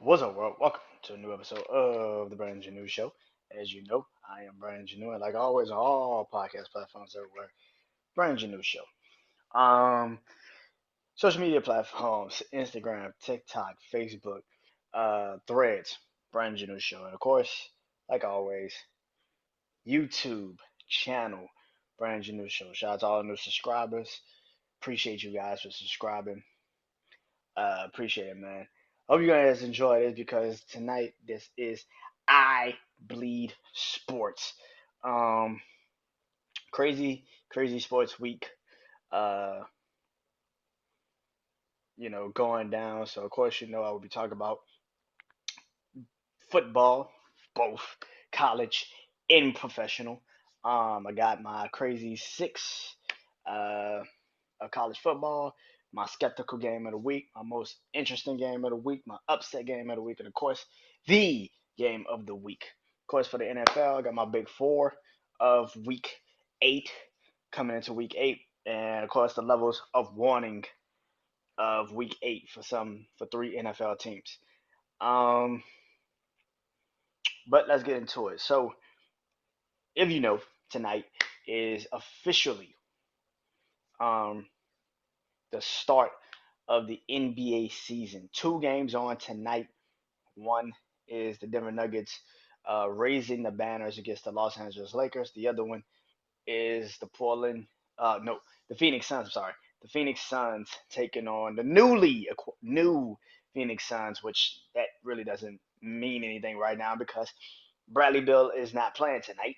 What's up, world? Welcome to a new episode of the BrandonJaneauShow. As you know, I am Brandon Janeau, and like always, on all podcast platforms everywhere, Brandon Janeau Show. Um, Social media platforms: Instagram, TikTok, Facebook, Threads, Brandon Janeau Show, and of course, like always, YouTube channel, Brandon Janeau Show. Shout out to all the new subscribers. Appreciate you guys for subscribing. Appreciate it, man. Hope you guys enjoy this because tonight this is I Bleed Sports. Um, crazy sports week. Uh, going down. So of course, I will be talking about football, both college and professional. I got my crazy six uh, of college football, my skeptical game of the week, my most interesting game of the week, my upset game of the week, and of course, the game of the week. Of course, for the NFL, I got my big four of week 8 coming into week 8, and of course, the levels of warning of week 8 for 3 NFL teams. Um, but let's get into it. So, if you know, tonight is officially um, the start of the NBA season. Two games on tonight. One is the Denver Nuggets raising the banners against the Los Angeles Lakers. The other one is no, the Phoenix Suns. I'm sorry, the Phoenix Suns taking on the new Phoenix Suns, which that really doesn't mean anything right now because Bradley Beal is not playing tonight.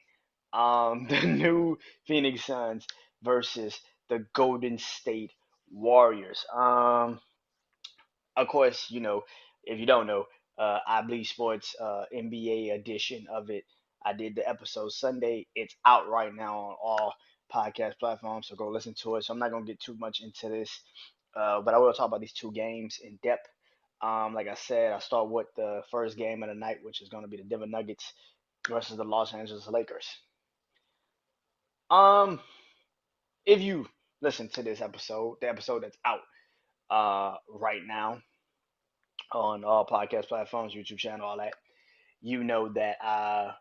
The new Phoenix Suns versus the Golden State Warriors. Of course, if you don't know, I Bleed Sports NBA edition of it. I did the episode Sunday. It's out right now on all podcast platforms, so go listen to it. So I'm not gonna get too much into this, but I will talk about these two games in depth. Like I said, I start with the first game of the night, which is going to be the Denver Nuggets versus the Los Angeles Lakers. Um, if you listen to this episode, the episode that's out right now on all podcast platforms, YouTube channel, all that, you know that uh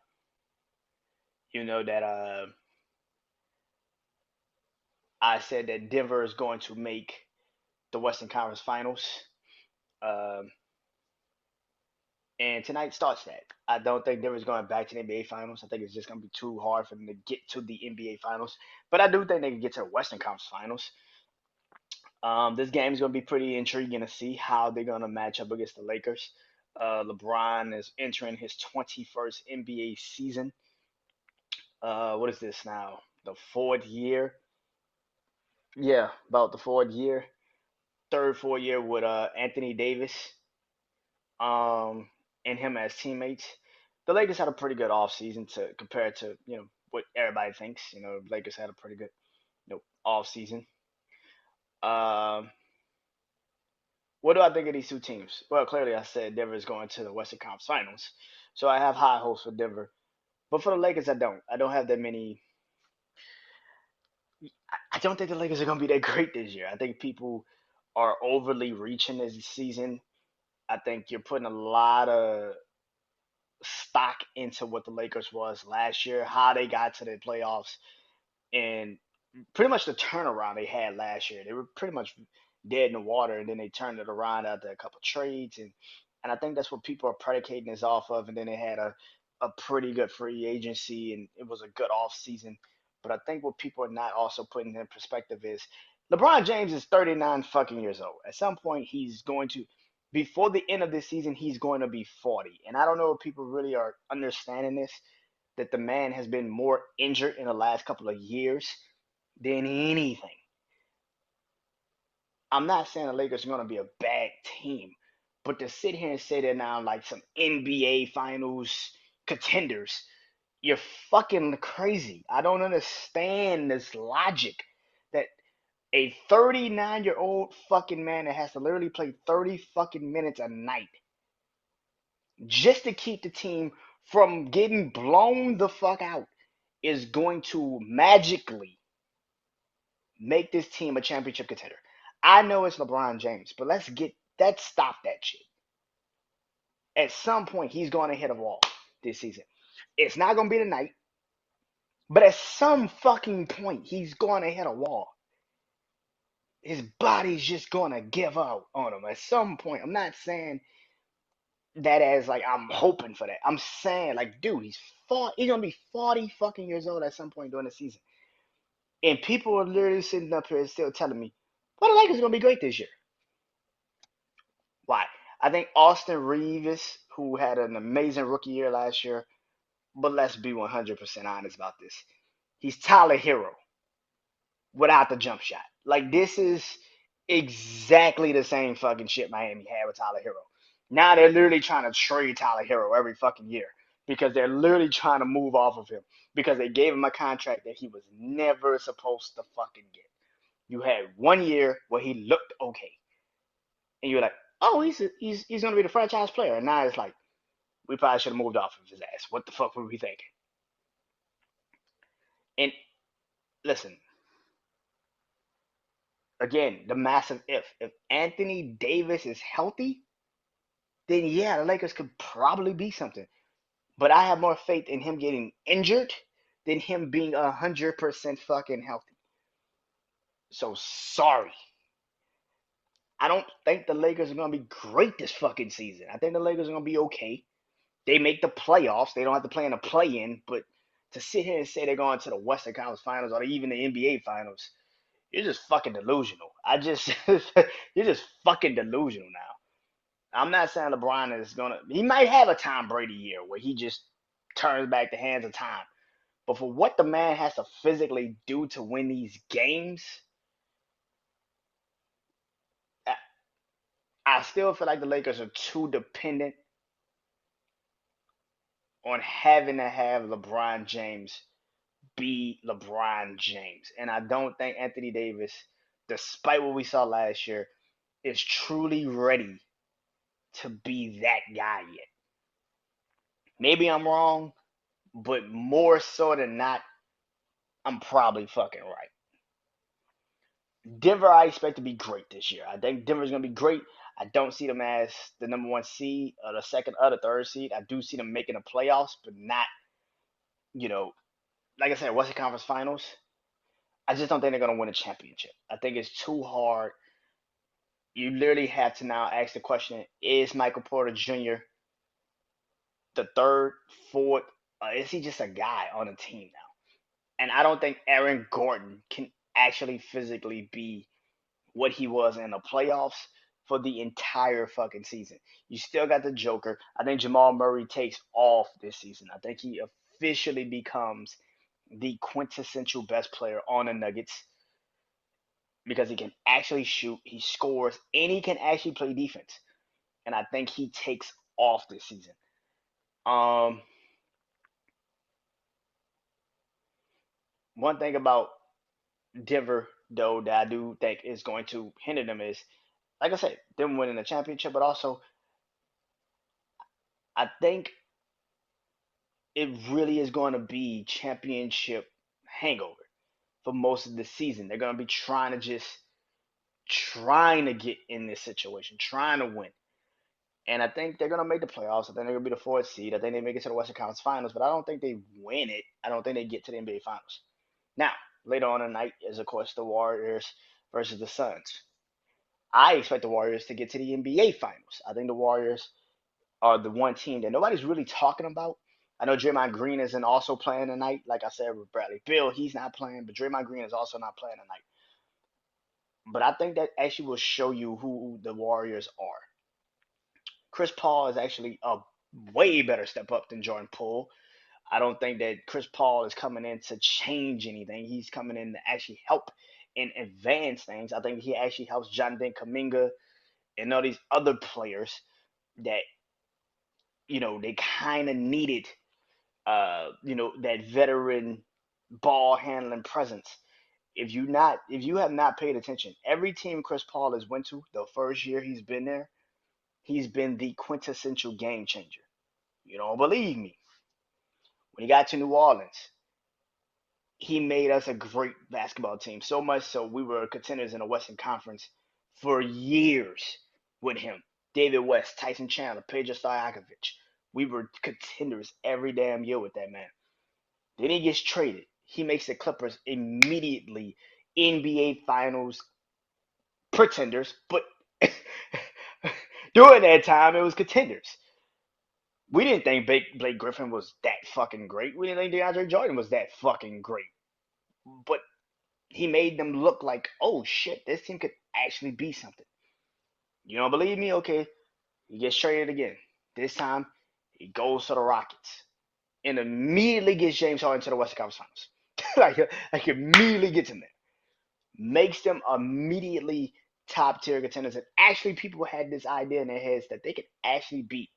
you know that I said that Denver is going to make the Western Conference Finals. Um and tonight starts that. I don't think Denver's going back to the NBA Finals. I think it's just going to be too hard for them to get to the NBA Finals. But I do think they can get to the Western Conference Finals. This game is going to be pretty intriguing to see how they're going to match up against the Lakers. LeBron is entering his 21st NBA season. What is this now? The fourth year? Yeah, about the fourth year. Third, fourth year with Anthony Davis um, and him as teammates. The Lakers had a pretty good offseason to compare to what everybody thinks. The Lakers had a pretty good offseason. Um, what do I think of these two teams? Well, clearly I said Denver is going to the Western Conference Finals, so I have high hopes for Denver. But for the Lakers, I don't. I don't have that many. I don't think the Lakers are going to be that great this year. I think people are overly reaching this season. I think you're putting a lot of stock into what the Lakers was last year, how they got to the playoffs, and pretty much the turnaround they had last year. They were pretty much dead in the water, and then they turned it around after a couple trades, and I think that's what people are predicating this off of. And then they had a pretty good free agency, and it was a good off season. But I think what people are not also putting in perspective is LeBron James is 39 fucking years old. At some point, he's going to, before the end of this season, he's going to be 40. And I don't know if people really are understanding this, that the man has been more injured in the last couple of years than anything. I'm not saying the Lakers are going to be a bad team, but to sit here and say they're now like some NBA Finals contenders, you're fucking crazy. I don't understand this logic that a 39-year-old fucking man that has to literally play 30 fucking minutes a night just to keep the team from getting blown the fuck out is going to magically make this team a championship contender. I know it's LeBron James, but let's stop that shit. At some point, he's going to hit a wall this season. It's not going to be tonight, but at some fucking point, he's going to hit a wall. His body's just going to give up on him at some point. I'm not saying that as like I'm hoping for that. I'm saying like, dude, he's gonna be 40 fucking years old at some point during the season. And people are literally sitting up here still telling me, well, the Lakers are gonna be great this year. Why? I think Austin Reeves, who had an amazing rookie year last year, but let's be 100% honest about this. He's Tyler Hero without the jump shot. Like, this is exactly the same fucking shit Miami had with Tyler Hero. Now they're literally trying to trade Tyler Hero every fucking year because they're literally trying to move off of him because they gave him a contract that he was never supposed to fucking get. You had 1 year where he looked okay, and you're like, oh, he's gonna be the franchise player, and now it's like we probably should have moved off of his ass. What the fuck were we thinking? And listen, again, the massive if Anthony Davis is healthy, then yeah, the Lakers could probably be something. But I have more faith in him getting injured than him being 100% fucking healthy. So sorry. I don't think the Lakers are gonna be great this fucking season. I think the Lakers are gonna be okay. They make the playoffs. They don't have to play in a play-in. But to sit here and say they're going to the Western Conference Finals or even the NBA Finals, you're just fucking delusional. You're just fucking delusional now. I'm not saying LeBron is gonna. He might have a Tom Brady year where he just turns back the hands of time. But for what the man has to physically do to win these games, I, I still feel like the Lakers are too dependent on having to have LeBron James be LeBron James. And I don't think Anthony Davis, despite what we saw last year, is truly ready to be that guy yet. Maybe I'm wrong, but more so than not, I'm probably fucking right. Denver, I expect to be great this year. I think Denver's gonna be great. I don't see them as the number one seed or the second or the third seed. I do see them making the playoffs, but not, you know, like I said, Western Conference Finals. I just don't think they're gonna win a championship. I think it's too hard. You literally have to now ask the question: is Michael Porter Jr. the third, fourth, or is he just a guy on a team now? And I don't think Aaron Gordon can actually physically be what he was in the playoffs for the entire fucking season. You still got the Joker. I think Jamal Murray takes off this season. I think he officially becomes the quintessential best player on the Nuggets because he can actually shoot, he scores, and he can actually play defense. And I think he takes off this season. Um, One thing about Denver, though, that I do think is going to hinder them is, like I said, them winning the championship, but also I think it really is going to be championship hangover for most of the season. They're going to be trying to get in this situation, trying to win. And I think they're going to make the playoffs. I think they're going to be the fourth seed. I think they make it to the Western Conference Finals, but I don't think they win it. I don't think they get to the NBA Finals. Now, later on tonight is, of course, the Warriors versus the Suns. I expect the Warriors to get to the NBA Finals. I think the Warriors are the one team that nobody's really talking about. I know Draymond Green isn't also playing tonight. Like I said with Bradley Beal, he's not playing, but Draymond Green is also not playing tonight. But I think that actually will show you who the Warriors are. Chris Paul is actually a way better step up than Jordan Poole. I don't think that Chris Paul is coming in to change anything. He's coming in to actually help and advance things. I think he actually helps Jonathan Kaminga and all these other players that they kind of needed that veteran ball handling presence. If you have not paid attention, every team Chris Paul has went to the first year he's been there, he's been the quintessential game changer. You don't believe me? When he got to New Orleans, he made us a great basketball team. So much so we were contenders in the Western Conference for years with him. David West, Tyson Chandler, Pedro Stojakovic. We were contenders every damn year with that man. Then he gets traded. He makes the Clippers immediately NBA Finals pretenders, but during that time it was contenders. We didn't think Blake Griffin was that fucking great. We didn't think DeAndre Jordan was that fucking great. But he made them look like, oh shit, this team could actually be something. You don't believe me? Okay, he gets traded again. This time, he goes to the Rockets and immediately gets James Harden to the Western Conference Finals. like immediately gets him there. Makes them immediately top tier contenders. And actually, people had this idea in their heads that they could actually beat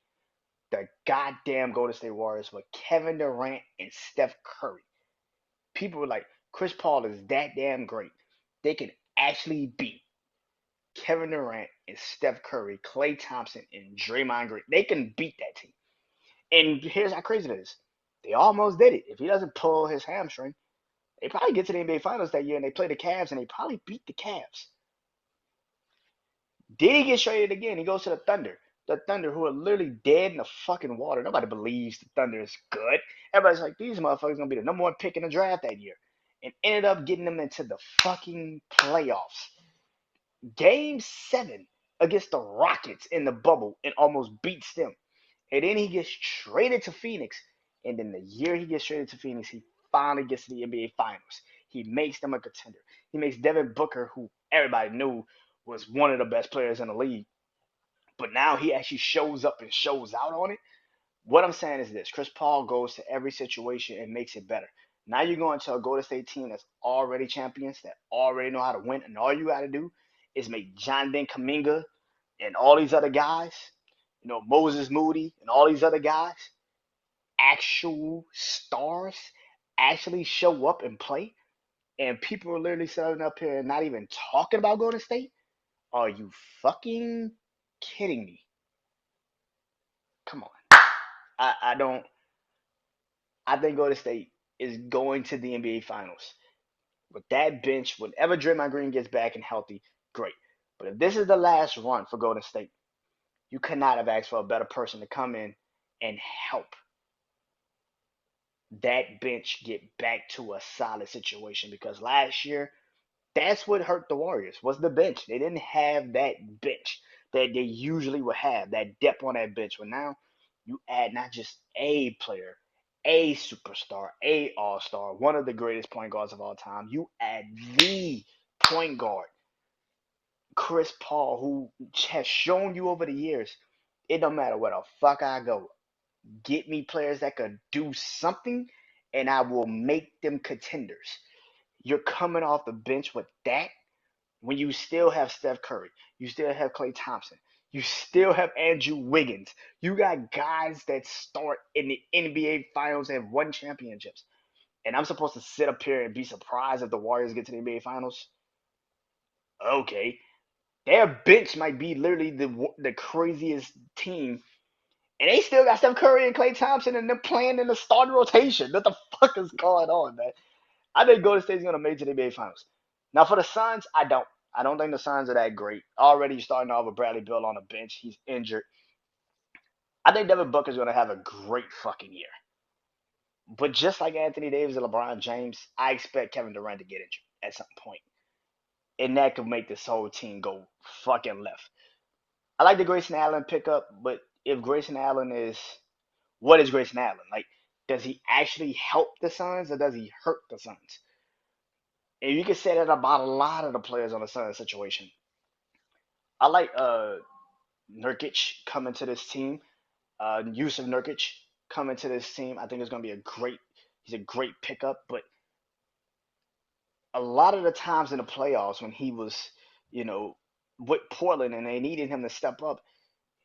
the goddamn Golden State Warriors with Kevin Durant and Steph Curry. People were like, Chris Paul is that damn great. They could actually beat Kevin Durant and Steph Curry, Klay Thompson, and Draymond Green. They can beat that team. And here's how crazy it is. They almost did it. If he doesn't pull his hamstring, they probably get to the NBA Finals that year and they play the Cavs and they probably beat the Cavs. Then he gets traded again. He goes to the Thunder. The Thunder, who are literally dead in the fucking water. Nobody believes the Thunder is good. Everybody's like, these motherfuckers gonna be the number one pick in the draft that year. And ended up getting them into the fucking playoffs. Game 7 against the Rockets in the bubble and almost beats them. And then he gets traded to Phoenix. And then the year he gets traded to Phoenix, he finally gets to the NBA Finals. He makes them a contender. He makes Devin Booker, who everybody knew was one of the best players in the league. But now he actually shows up and shows out on it. What I'm saying is this: Chris Paul goes to every situation and makes it better. Now you're going to a Golden State team that's already champions, that already know how to win, and all you got to do is make Jonathan Kuminga and all these other guys, Moses Moody and all these other guys, actual stars, actually show up and play. And people are literally sitting up here and not even talking about Golden State. Are you fucking kidding me? Come on. I don't. I think Golden State is going to the NBA Finals. With that bench, whenever Draymond Green gets back and healthy, great. But if this is the last run for Golden State, you could not have asked for a better person to come in and help that bench get back to a solid situation. Because last year, that's what hurt the Warriors was the bench. They didn't have that bench that they usually would have, that depth on that bench. But now you add not just a player, a superstar, a all-star, one of the greatest point guards of all time. You add the point guard, Chris Paul, who has shown you over the years, it don't matter where the fuck I go. Get me players that could do something, and I will make them contenders. You're coming off the bench with that when you still have Steph Curry, you still have Klay Thompson, you still have Andrew Wiggins. You got guys that start in the NBA Finals and have won championships. And I'm supposed to sit up here and be surprised if the Warriors get to the NBA Finals? Okay. Their bench might be literally the craziest team. And they still got Steph Curry and Klay Thompson and they're playing in the starting rotation. What the fuck is going on, man? I think Golden State's going to make it to the NBA Finals. Now, for the Suns, I don't. I don't think the Suns are that great. Already starting off with Bradley Beal on the bench. He's injured. I think Devin Booker's going to have a great fucking year. But just like Anthony Davis and LeBron James, I expect Kevin Durant to get injured at some point. And that could make this whole team go fucking left. I like the Grayson Allen pickup, but if Grayson Allen is. What is Grayson Allen? Like, does he actually help the Suns or does he hurt the Suns? And you can say that about a lot of the players on the Suns situation. I like Nurkic coming to this team. Yusuf Nurkic coming to this team. I think it's going to be he's a great pickup. But a lot of the times in the playoffs when he was, you know, with Portland and they needed him to step up,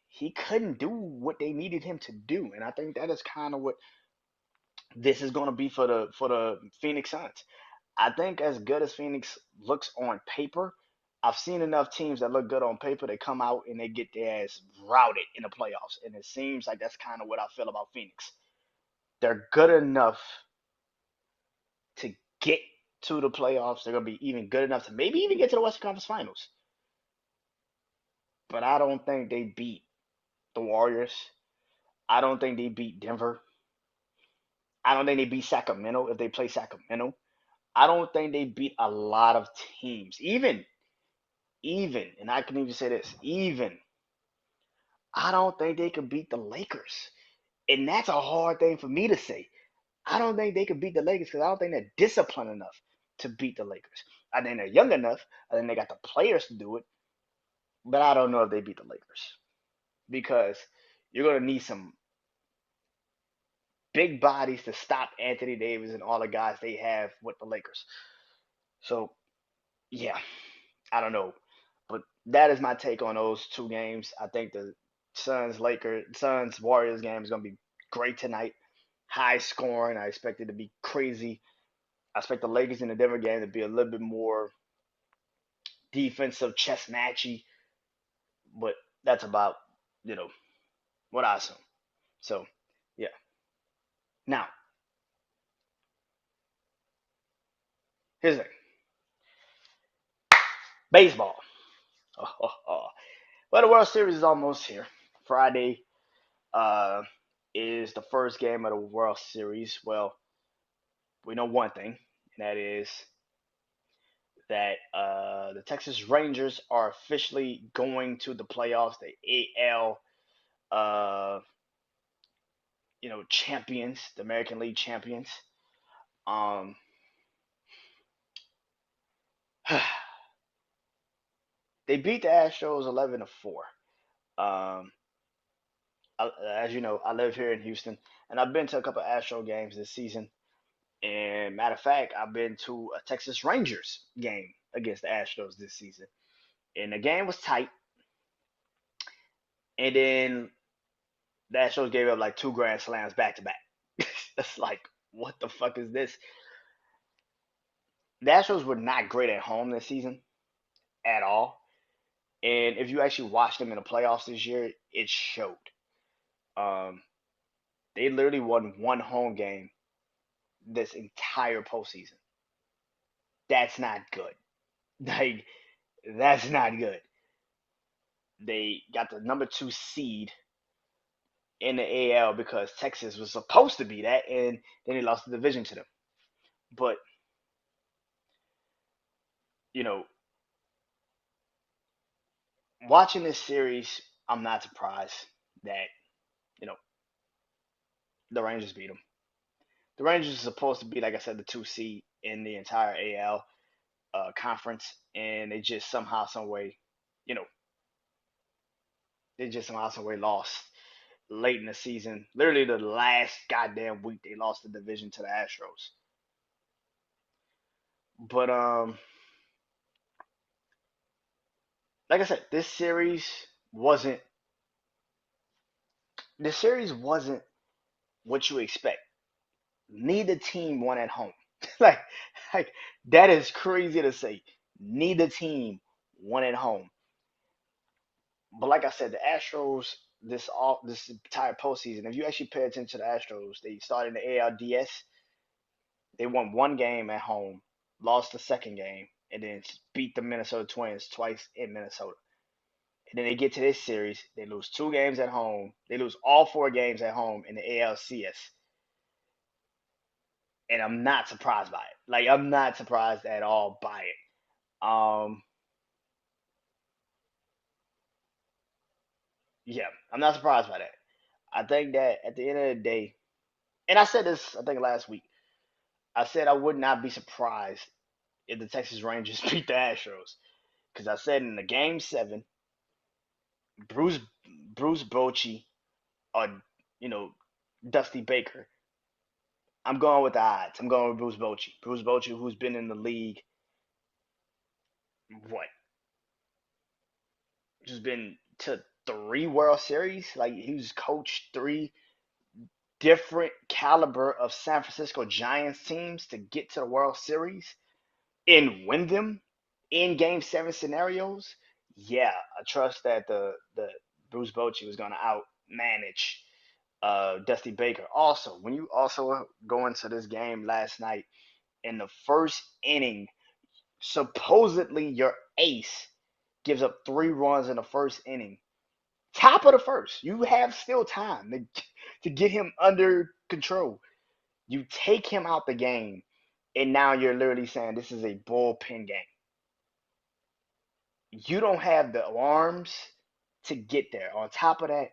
he couldn't do what they needed him to do. And I think that is kind of what this is going to be for the Phoenix Suns. I think as good as Phoenix looks on paper, I've seen enough teams that look good on paper. They come out and they get their ass routed in the playoffs, and it seems like that's kind of what I feel about Phoenix. They're good enough to get to the playoffs. They're gonna be even good enough to maybe even get to the Western Conference Finals. but I don't think they beat the Warriors. I don't think they beat Denver. I don't think they beat Sacramento if they play Sacramento. I don't think they beat a lot of teams. Even, and I can even say this, even, I don't think they could beat the Lakers. And that's a hard thing for me to say. I don't think they could beat the Lakers because I don't think they're disciplined enough to beat the Lakers. I think they're young enough. I think they got the players to do it. But I don't know if they beat the Lakers because you're going to need some big bodies to stop Anthony Davis and all the guys they have with the Lakers. So, yeah, I don't know. But that is my take on those two games. I think the Suns Warriors game is going to be great tonight. High scoring. I expect it to be crazy. I expect the Lakers in the Denver game to be a little bit more defensive, chess matchy, but that's about, you know, what I assume. So, yeah. Now, here's the thing. Baseball. Oh, oh, oh. Well, the World Series is almost here. Friday uh, is the first game of the World Series. Well, we know one thing, and that is that the Texas Rangers are officially going to the playoffs, the AL, uh, champions, the American League champions. Um, they beat the Astros 11-4. Um, as you know, I live here in Houston, and I've been to a couple of Astro games this season. And matter of fact, I've been to a Texas Rangers game against the Astros this season, and the game was tight. And then the Astros gave up like two grand slams back to back. It's like, what the fuck is this? The Astros were not great at home this season at all. And if you actually watched them in the playoffs this year, it showed. Um, they literally won one home game this entire postseason. That's not good. Like, that's not good. They got the number two seed in the AL because Texas was supposed to be that, and then they lost the division to them. But you know, watching this series, I'm not surprised that you know the Rangers beat them. The Rangers are supposed to be, like I said, the two seed in the entire AL conference, and they just somehow, some way, you know, they just somehow, some way lost late in the season. Literally, the last goddamn week they lost the division to the Astros. But like I said, wasn't this series wasn't what you expect. Neither team won at home. like, like that is crazy to say. Neither team won at home. But like I said, the Astros this entire postseason, if you actually pay attention to the Astros, they started in the ALDS. They won one game at home, lost the second game, and then beat the Minnesota Twins twice in Minnesota. And then they get to this series, they lose two games at home. They lose all four games at home in the ALCS. And I'm not surprised by it. Like, I'm not surprised at all by it. Yeah, I'm not surprised by that. I think that at the end of the day, and I said this I think last week. I said I would not be surprised if the Texas Rangers beat the Astros because I said in the game seven, Bruce Bruce Bochy or Dusty Baker. I'm going with the odds. I'm going with Bruce Bochy. Bruce Bochy, who's been in the league, what? Just been to three World Series. Like, he's coached three different caliber of San Francisco Giants teams to get to the World Series and win them in Game Seven scenarios. Yeah, I trust that the Bruce Bochy was going to outmanage Dusty Baker. Also, when you also go into this game last night in the first inning, supposedly your ace. gives up 3 runs in the first inning. Top of the first. You have still time to get him under control. You take him out the game, and now you're literally saying this is a bullpen game. You don't have the arms to get there. On top of that,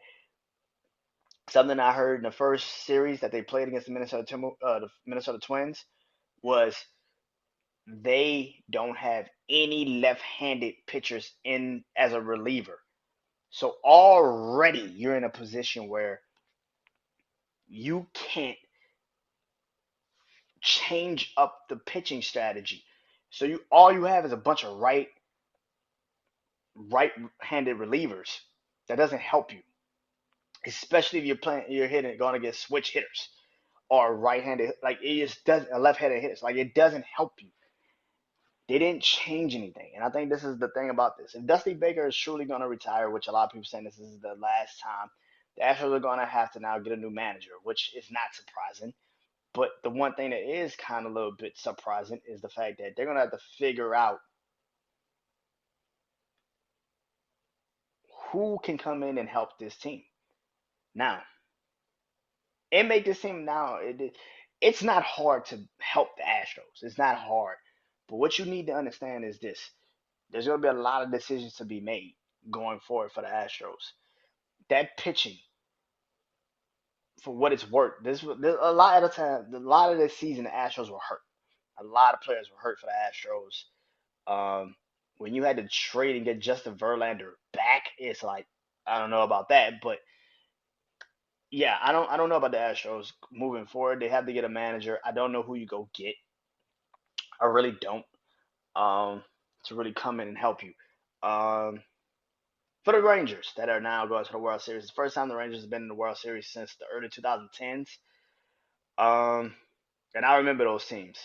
something I heard in the first series that they played against the Minnesota Twins was they don't have any left-handed pitchers in as a reliever. So already you're in a position where you can't change up the pitching strategy. So you all you have is a bunch of right-handed relievers. That doesn't help you, especially if you're hitting going against switch hitters or right-handed. Like it just doesn't left-handed hitters. Like it doesn't help you. They didn't change anything, and I think this is the thing about this. If Dusty Baker is truly going to retire, which a lot of people saying this is the last time, the Astros are going to have to now get a new manager, which is not surprising. But the one thing that is kind of a little bit surprising is the fact that they're going to have to figure out who can come in and help this team. Now, and make this team now, it's not hard to help the Astros. It's not hard. But what you need to understand is this. There's going to be a lot of decisions to be made going forward for the Astros. That pitching, for what it's worth, this a lot of the time, a lot of this season, the Astros were hurt. A lot of players were hurt for the Astros. When you had to trade and get Justin Verlander back, it's like I don't know about that, but yeah, I don't know about the Astros moving forward. They have to get a manager. I don't know who you go get. I really don't. To really come in and help you. Um, for the Rangers that are now going to the World Series, the first time the Rangers have been in the World Series since the early 2010s. Um, and I remember those teams.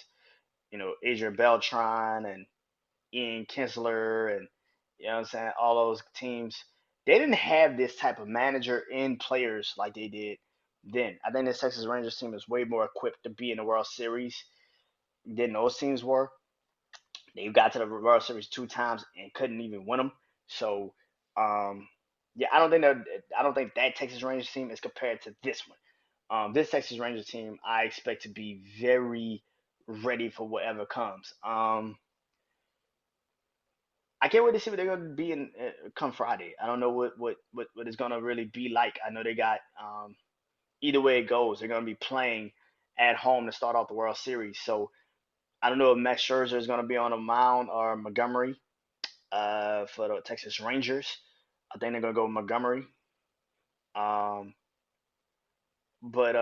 Adrian Beltran and Ian Kinsler and what I'm saying, all those teams. They didn't have this type of manager and players like they did then. I think this Texas Rangers team is way more equipped to be in the World Series than those teams were. They got to the World Series 2 times and couldn't even win them. So, yeah, I don't think that Texas Rangers team is compared to this one. This Texas Rangers team, I expect to be very ready for whatever comes. I can't wait to see what they're going to be in come Friday. I don't know what it's going to really be like. I know they got either way it goes, they're going to be playing at home to start off the World Series. So I don't know if Max Scherzer is going to be on the mound or Montgomery for the Texas Rangers. I think they're going to go with Montgomery. Um, but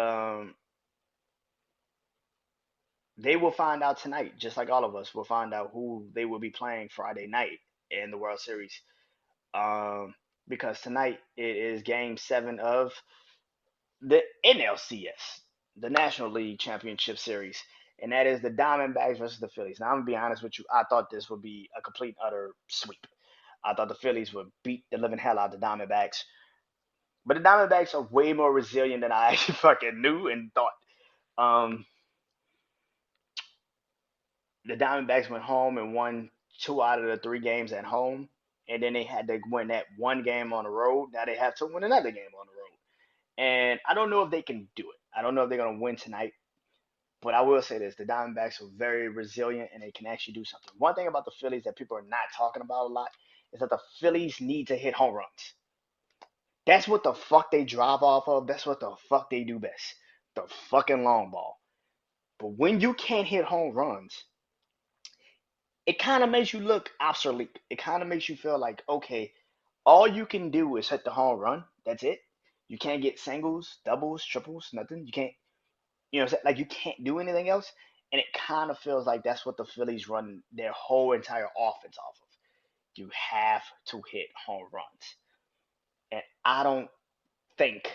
they will find out tonight, just like all of us will find out who they will be playing Friday night in the World Series. Um, because tonight it is Game 7 of the NLCS, the National League Championship Series, and that is the Diamondbacks versus the Phillies. Now I'm gonna be honest with you, I thought this would be a complete utter sweep. I thought the Phillies would beat the living hell out of the Diamondbacks, but the Diamondbacks are way more resilient than I actually fucking knew and thought. Um, the Diamondbacks went home and won 2 out of the 3 games at home, and then they had to win that one game on the road. Now they have to win another game on the road. And I don't know if they can do it. I don't know if they're going to win tonight. But I will say this: the Diamondbacks are very resilient and they can actually do something. One thing about the Phillies that people are not talking about a lot is that the Phillies need to hit home runs. That's what the fuck they drive off of. That's what the fuck they do best. The fucking long ball. But when you can't hit home runs, it kind of makes you look obsolete. It kind of makes you feel like, okay, all you can do is hit the home run. That's it. You can't get singles, doubles, triples, nothing. You can't, like you can't do anything else. And it kind of feels like that's what the Phillies run their whole entire offense off of. You have to hit home runs. And I don't think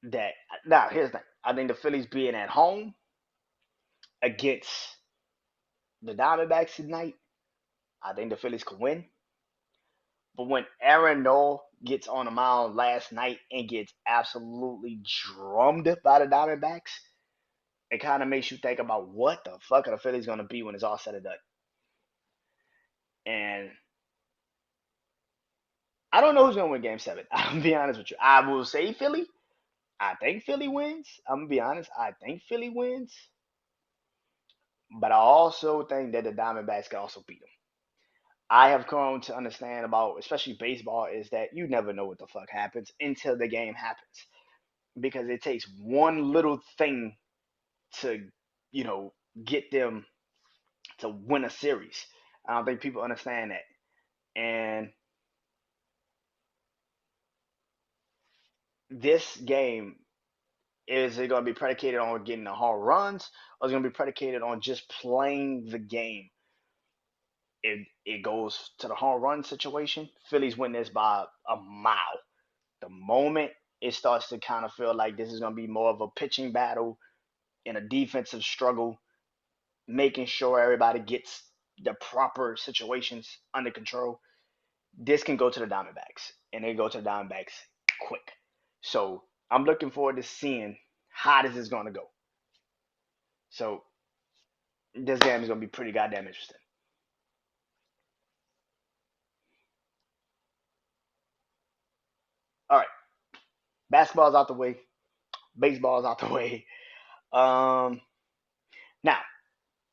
that. Now, here's the thing. I think the Phillies being at home against the Diamondbacks tonight, I think the Phillies could win. But when Aaron Noel gets on the mound last night and gets absolutely drummed by the Diamondbacks, it kind of makes you think about what the fuck are the Phillies going to be when it's all said and done. And I don't know who's gonna win Game Seven. I'll be honest with you. I will say Philly. I think Philly wins. I'm gonna be honest. I think Philly wins, but I also think that the Diamondbacks can also beat them. I have come to understand about, especially baseball, is that you never know what the fuck happens until the game happens because it takes one little thing to, you know, get them to win a series. I don't think people understand that. And this game, is it going to be predicated on getting the home runs, or is it going to be predicated on just playing the game? It goes to the home run situation. Phillies win this by a mile. The moment it starts to kind of feel like this is going to be more of a pitching battle and a defensive struggle, making sure everybody gets the proper situations under control, this can go to the Diamondbacks, and they go to the Diamondbacks quick. So I'm looking forward to seeing how this is going to go. So this game is going to be pretty goddamn interesting. All right, basketball's out the way, baseball's out the way. Um, Now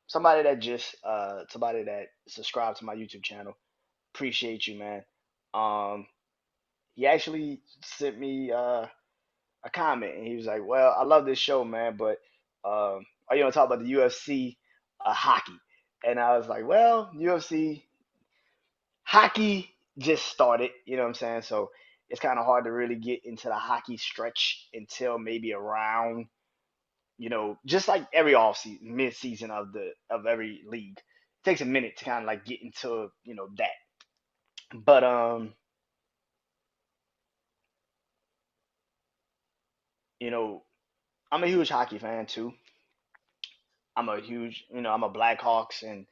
somebody that subscribed to my YouTube channel, appreciate you, man. Um, he actually sent me a comment, and he was like, "Well, I love this show, man, but are you gonna talk about the UFC hockey?" And I was like, "Well, UFC hockey just started, you know what I'm saying? So it's kind of hard to really get into the hockey stretch until maybe around, just like every off season, mid season of every league. It takes a minute to kind of like get into, that. But you know, I'm a huge hockey fan too. I'm a Blackhawks and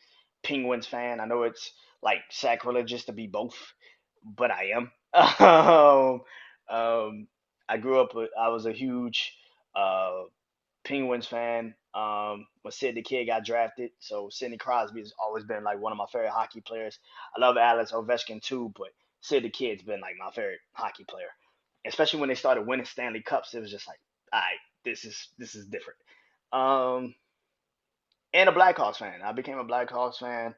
Penguins fan. I know it's like sacrilegious to be both, but I am. um, I grew up, I was a huge uh, Penguins fan. When Sid the Kid got drafted, so Sidney Crosby has always been like one of my favorite hockey players. I love Alex Ovechkin too, but Sid the Kid's been like my favorite hockey player. Especially when they started winning Stanley Cups, it was just like, all right, this is different. Um, and a Blackhawks fan. I became a Blackhawks fan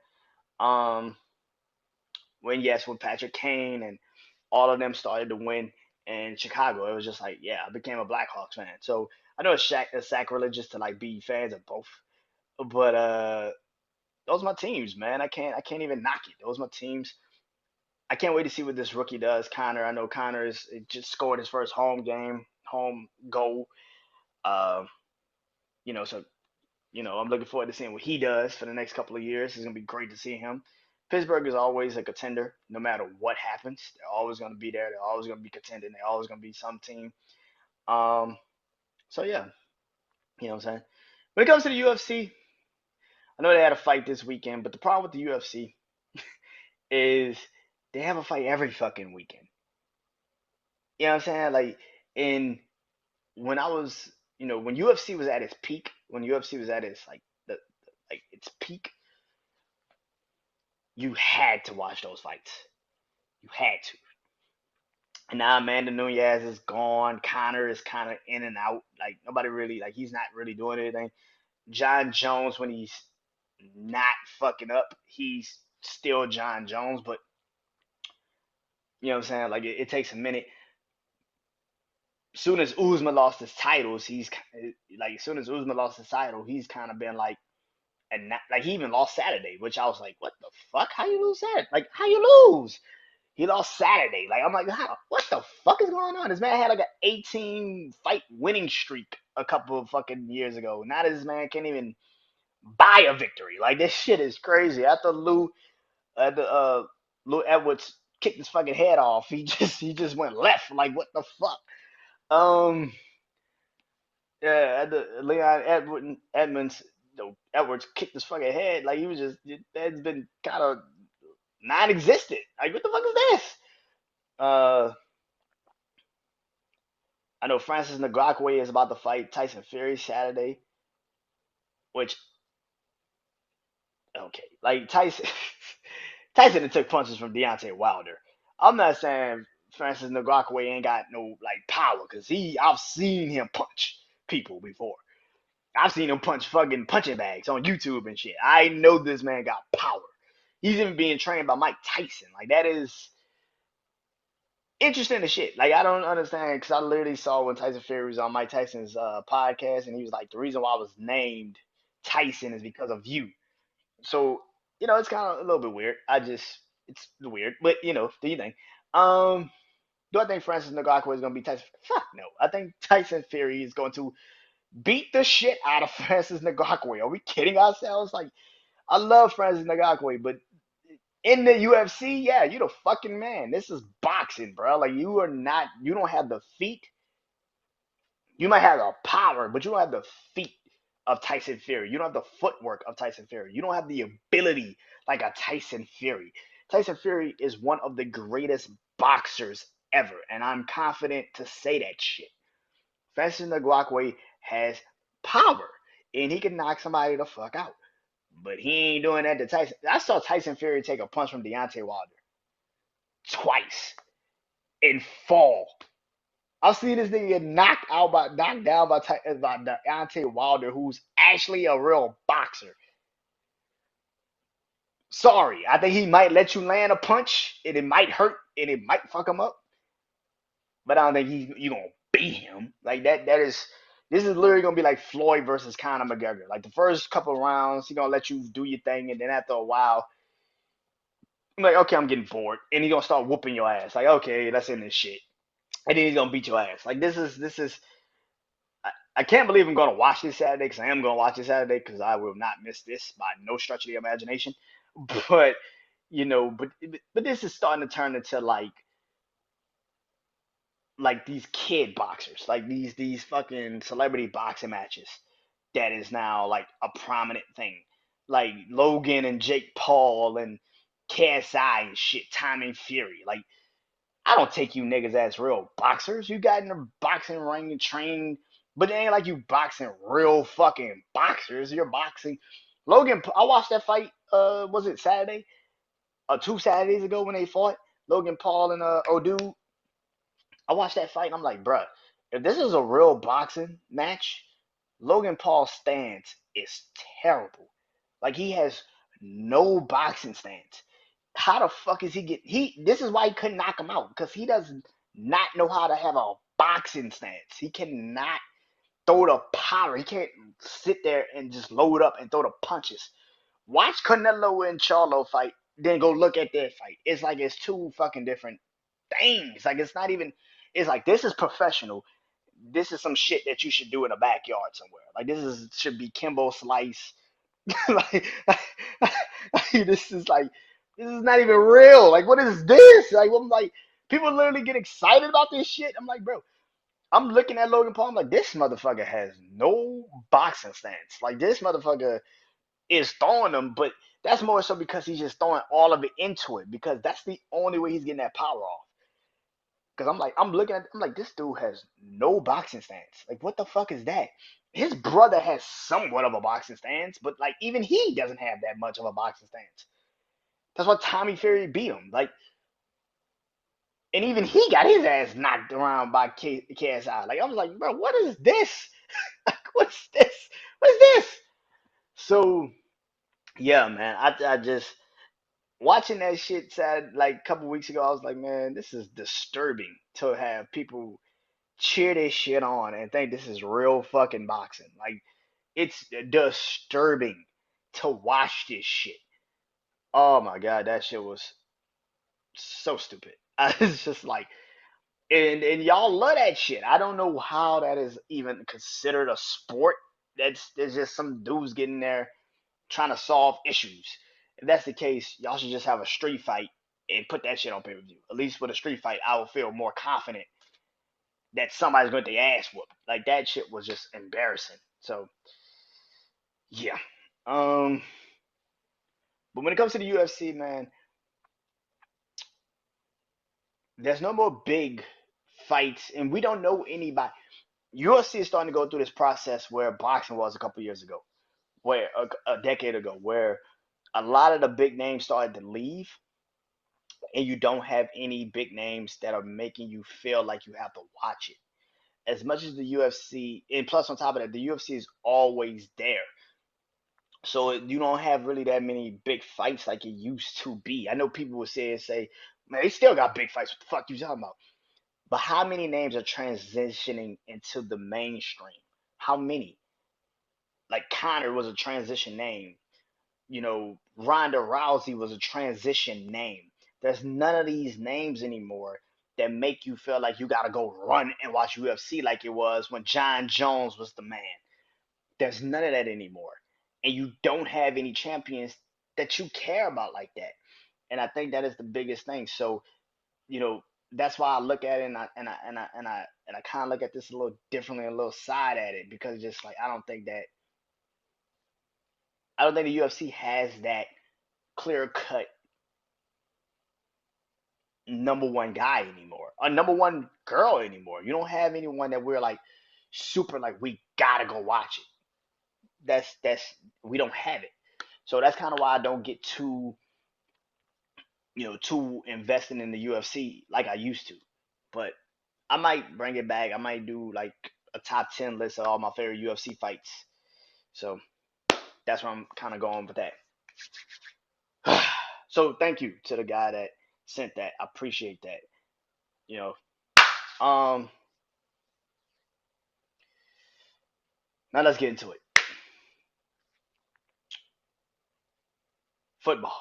um, when Patrick Kane and all of them started to win in Chicago. It was just like, yeah, I became a Blackhawks fan. So I know it's sacrilegious to like be fans of both, but those are my teams, man. I can't even knock it. Those are my teams. I can't wait to see what this rookie does, Connor. I know Connor is just scored his first home goal. Uh, so I'm looking forward to seeing what he does for the next couple of years. It's gonna be great to see him. Pittsburgh is always a contender, no matter what happens. They're always gonna be there. They're always gonna be contending. They're always gonna be some team. Um, so yeah, you know what I'm saying. When it comes to the UFC, I know they had a fight this weekend, but the problem with the UFC is they have a fight every fucking weekend. You know what I'm saying? Like in when I was, when UFC was at its peak, when UFC was at its like its peak, you had to watch those fights. You had to. And now Amanda Nunez is gone. Connor is kind of in and out. Like nobody really like he's not really doing anything. John Jones, when he's not fucking up, he's still John Jones. But you know what I'm saying? Like it takes a minute. As soon as Uzma lost his titles, he's like as soon as Uzma lost his title, he's kind of been like, and not, like he even lost Saturday, which I was like, what the fuck? How you lose Saturday? Like how you lose? He lost Saturday. Like I'm like, how, what the fuck is going on? This man had like an 18 fight winning streak a couple of fucking years ago. Now this man can't even buy a victory. Like this shit is crazy. Lou Edwards kicked his fucking head off, he just went left. Like what the fuck? Um, yeah, Edmonds, Edwards kicked his fucking head. Like he was just that's been kind of non-existent. Like what the fuck is this? Uh, I know Francis Ngannou is about to fight Tyson Fury Saturday, which okay, like Tyson Tyson took punches from Deontay Wilder. I'm not saying Francis Ngannou ain't got no like power, cause I've seen him punch people before. I've seen him punch fucking punching bags on YouTube and shit. I know this man got power. He's even being trained by Mike Tyson. Like that is interesting as shit. Like I don't understand because I literally saw when Tyson Fury was on Mike Tyson's podcast, and he was like, the reason why I was named Tyson is because of you. So it's kind of a little bit weird. It's weird, but do you think? Um, do I think Francis Ngannou is gonna beat Tyson? Fuck no. I think Tyson Fury is going to beat the shit out of Francis Ngannou. Are we kidding ourselves? Like I love Francis Ngannou, but in the UFC, yeah, you the fucking man. This is boxing, bro. Like you are not. You don't have the feet. You might have the power, but you don't have the feet of Tyson Fury. You don't have the footwork of Tyson Fury. You don't have the ability like a Tyson Fury. Tyson Fury is one of the greatest boxers ever, and I'm confident to say that shit. Francis Ngannou has power, and he can knock somebody the fuck out. But he ain't doing that to Tyson. I saw Tyson Fury take a punch from Deontay Wilder twice and fall. I've seen this nigga get knocked down by Deontay Wilder, who's actually a real boxer. Sorry, I think he might let you land a punch, and it might hurt, and it might fuck him up. But I don't think you gonna beat him like that. This is literally gonna be like Floyd versus Conor McGregor. Like the first couple of rounds, he gonna let you do your thing, and then after a while, I'm like, okay, I'm getting bored, and he gonna start whooping your ass. Like, okay, let's end this shit, and then he's gonna beat your ass. Like this is I can't believe I'm going to watch this Saturday because I am going to watch this Saturday because I will not miss this by no stretch of the imagination. But but this is starting to turn into like these kid boxers, like these fucking celebrity boxing matches that is now like a prominent thing, like Logan and Jake Paul and KSI and shit, Tommy Fury. Like I don't take you niggas as real boxers. You got in the boxing ring and trained, but it ain't like you boxing real fucking boxers. You're boxing. Logan, I watched that fight. Was it Saturday? 2 Saturdays ago when they fought Logan Paul and Odu. I watched that fight and I'm like, bruh, if this is a real boxing match, Logan Paul's stance is terrible. Like he has no boxing stance. How the fuck is he get he this is why he couldn't knock him out because he does not know how to have a boxing stance. He cannot throw the power. He can't sit there and just load up and throw the punches. Watch Canelo and Charlo fight, then go look at their fight. It's like it's two fucking different things. Like it's not even it's like this is professional. This is some shit that you should do in a backyard somewhere. Like this is should be Kimbo Slice. like, this is like this is not even real. Like what is this? Like I'm like people literally get excited about this shit. I'm like, bro, I'm looking at Logan Paul. I'm like, this motherfucker has no boxing stance. Like this motherfucker is throwing them, but that's more so because he's just throwing all of it into it because that's the only way he's getting that power off. Because I'm looking at, I'm like, this dude has no boxing stance. Like, what the fuck is that? His brother has somewhat of a boxing stance, but like, even he doesn't have that much of a boxing stance. That's why Tommy Fury beat him. Like, and even he got his ass knocked around by KSI. Like, I was like, bro, what is this? Like, what's this? What's this? So, yeah, man, I just watching that shit sad like a couple weeks ago. I was like, man, this is disturbing to have people cheer this shit on and think this is real fucking boxing. Like it's disturbing to watch this shit. Oh my god, that shit was so stupid. I was just like, and y'all love that shit. I don't know how that is even considered a sport. That's there's just some dudes getting there trying to solve issues. If that's the case, y'all should just have a street fight and put that shit on pay per view. At least with a street fight, I will feel more confident that somebody's going to get their ass whooped. Like that shit was just embarrassing. So yeah. Um but when it comes to the UFC, man, there's no more big fights and we don't know anybody. UFC is starting to go through this process where boxing was a couple years ago, where a decade ago, where a lot of the big names started to leave. and you don't have any big names that are making you feel like you have to watch it. As much as the UFC, and plus on top of that, the UFC is always there. So you don't have really that many big fights like it used to be. I know people will say, man, they still got big fights. What the fuck you talking about? But how many names are transitioning into the mainstream? How many? Like Connor was a transition name. Ronda Rousey was a transition name. There's none of these names anymore that make you feel like you gotta go run and watch UFC like it was when John Jones was the man. There's none of that anymore. And you don't have any champions that you care about like that. And I think that is the biggest thing. So, you know, that's why I look at it and I kind of look at this a little differently, a little side at it because just like I don't think the UFC has that clear cut number one guy anymore, a number one girl anymore. You don't have anyone that we're like super like we gotta go watch it. That's we don't have it. So that's kind of why I don't get too invested in the UFC like I used to. But I might bring it back. I might do like a top 10 list of all my favorite UFC fights. So that's where I'm kind of going with that. So thank you to the guy that sent that. I appreciate that. You know. Now let's get into it. Football.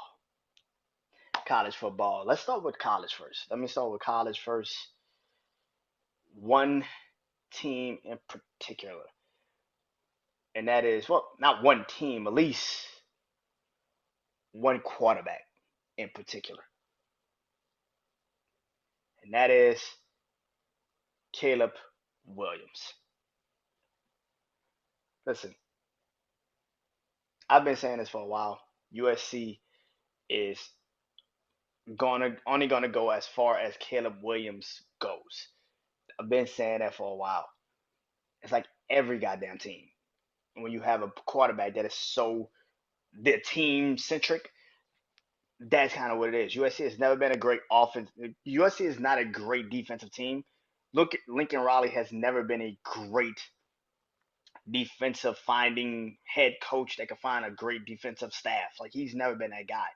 College football. Let's start with college first. Let me start with college first. One team in particular. And that is, well, not one team, at least one quarterback in particular. And that is Caleb Williams. Listen, I've been saying this for a while. USC is only gonna go as far as Caleb Williams goes. I've been saying that for a while. It's like every goddamn team. When you have a quarterback that is so the team centric, that's kind of what it is. USC has never been a great offense. USC is not a great defensive team. Look, Lincoln Riley has never been a great defensive finding head coach that can find a great defensive staff. Like he's never been that guy.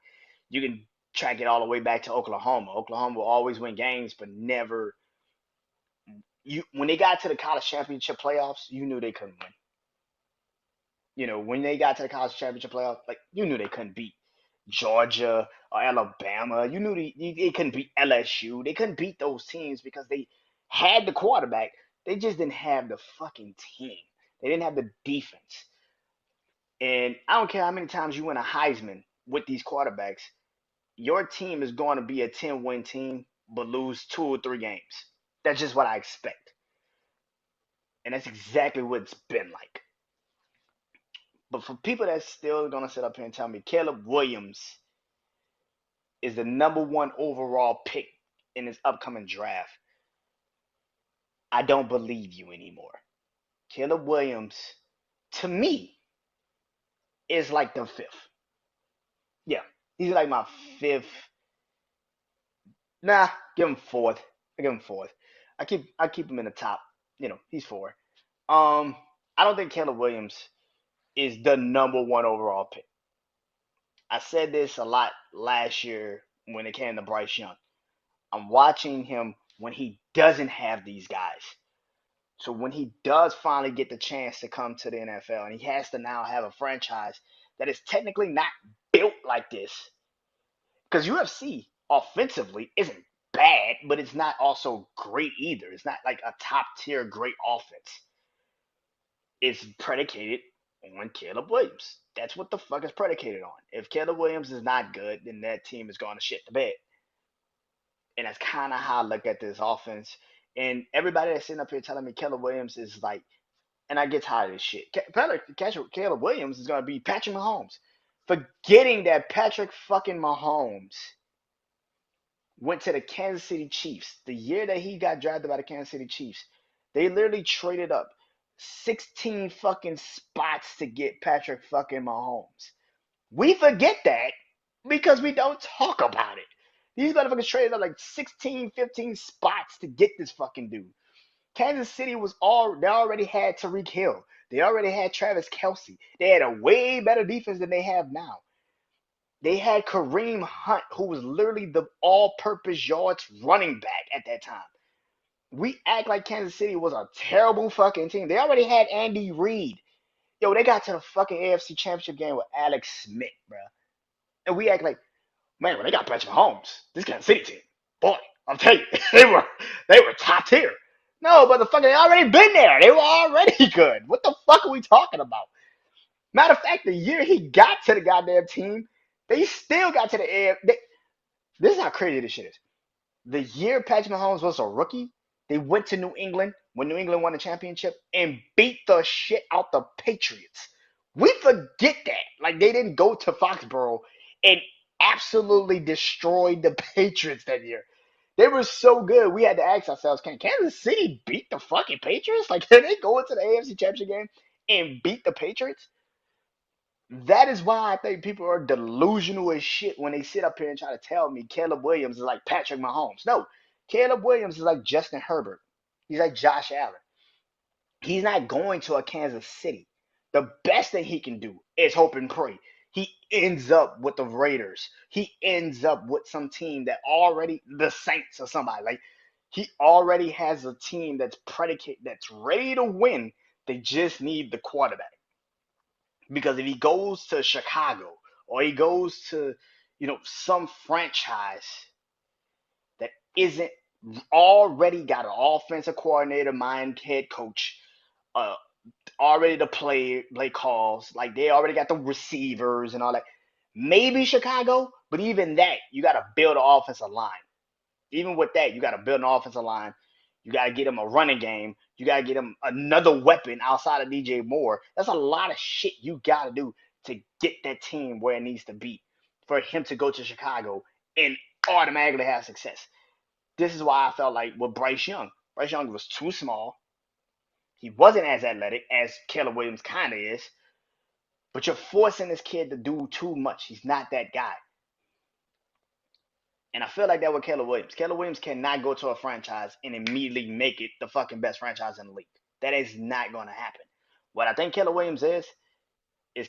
You can track it all the way back to Oklahoma. Oklahoma will always win games, but never. When they got to the college championship playoffs, you knew they couldn't win. When they got to the college championship playoffs, like you knew they couldn't beat Georgia or Alabama. You knew they couldn't beat LSU. They couldn't beat those teams because they had the quarterback. They just didn't have the fucking team. They didn't have the defense. And I don't care how many times you win a Heisman with these quarterbacks, your team is going to be a 10-win team, but lose 2 or 3 games. That's just what I expect. And that's exactly what it's been like. But for people that's still going to sit up here and tell me Caleb Williams is the number one overall pick in this upcoming draft, I don't believe you anymore. Caleb Williams, to me, is like the fifth. Yeah, he's like my fifth. Nah, give him fourth. I give him fourth. I keep him in the top. He's four. Um, I don't think Caleb Williams is the number one overall pick. I said this a lot last year when it came to Bryce Young. I'm watching him when he doesn't have these guys. So when he does finally get the chance to come to the NFL and he has to now have a franchise that is technically not built like this, because UFC offensively isn't bad, but it's not also great either. It's not like a top tier great offense. It's predicated on Caleb Williams. That's what the fuck is predicated on. If Caleb Williams is not good, then that team is going to shit the bed. And that's kind of how I look at this offense. And everybody that's sitting up here telling me Caleb Williams is like, and I get tired of this shit. Caleb Williams is going to be Patrick Mahomes. Forgetting that Patrick fucking Mahomes went to the Kansas City Chiefs the year that he got drafted by the Kansas City Chiefs. They literally traded up 16 fucking spots to get Patrick fucking Mahomes. We forget that because we don't talk about it. These motherfuckers traded up like 16, 15 spots to get this fucking dude. Kansas City they already had Tyreek Hill. They already had Travis Kelce. They had a way better defense than they have now. They had Kareem Hunt, who was literally the all-purpose yards running back at that time. We act like Kansas City was a terrible fucking team. They already had Andy Reid. Yo, they got to the fucking AFC Championship game with Alex Smith, bro. And we act like, man, when they got Patrick Mahomes, this Kansas City team, boy, I'm telling you, they were top tier. No, motherfucker, they already been there. They were already good. What the fuck are we talking about? Matter of fact, the year he got to the goddamn team, they still got to the air. This is how crazy this shit is. The year Patrick Mahomes was a rookie, they went to New England when New England won the championship and beat the shit out the Patriots. We forget that. Like, they didn't go to Foxborough and absolutely destroyed the Patriots that year. They were so good. We had to ask ourselves, can Kansas City beat the fucking Patriots? Like, can they go into the AFC Championship game and beat the Patriots? That is why I think people are delusional as shit when they sit up here and try to tell me Caleb Williams is like Patrick Mahomes. No, Caleb Williams is like Justin Herbert. He's like Josh Allen. He's not going to a Kansas City. The best thing he can do is hope and pray. He ends up with the Raiders. He ends up with some team that already, the Saints or somebody. Like, he already has a team that's ready to win. They just need the quarterback. Because if he goes to Chicago or he goes to, some franchise that isn't already got an offensive coordinator, mind head coach, uh, already the play calls, like they already got the receivers and all that. Maybe Chicago, but even that, you got to build an offensive line. Even with that, you got to build an offensive line. You got to get him a running game. You got to get him another weapon outside of DJ Moore. That's a lot of shit you got to do to get that team where it needs to be for him to go to Chicago and automatically have success. This is why I felt like with Bryce Young. Bryce Young was too small. He wasn't as athletic as Caleb Williams kind of is. But you're forcing this kid to do too much. He's not that guy. And I feel like that with Caleb Williams. Caleb Williams cannot go to a franchise and immediately make it the fucking best franchise in the league. That is not going to happen. What I think Caleb Williams is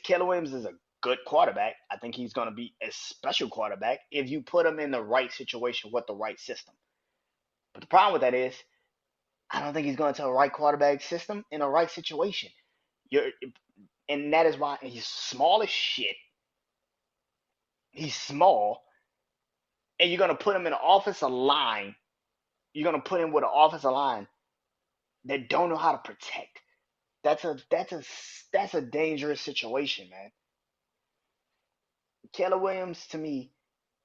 Caleb Williams is a good quarterback. I think he's going to be a special quarterback if you put him in the right situation with the right system. But the problem with that is, I don't think he's going to a right quarterback system in a right situation. And that is why he's small as shit. He's small. And you're going to put him in an offensive line. You're going to put him with an offensive line that don't know how to protect. That's a dangerous situation, man. Caleb Williams to me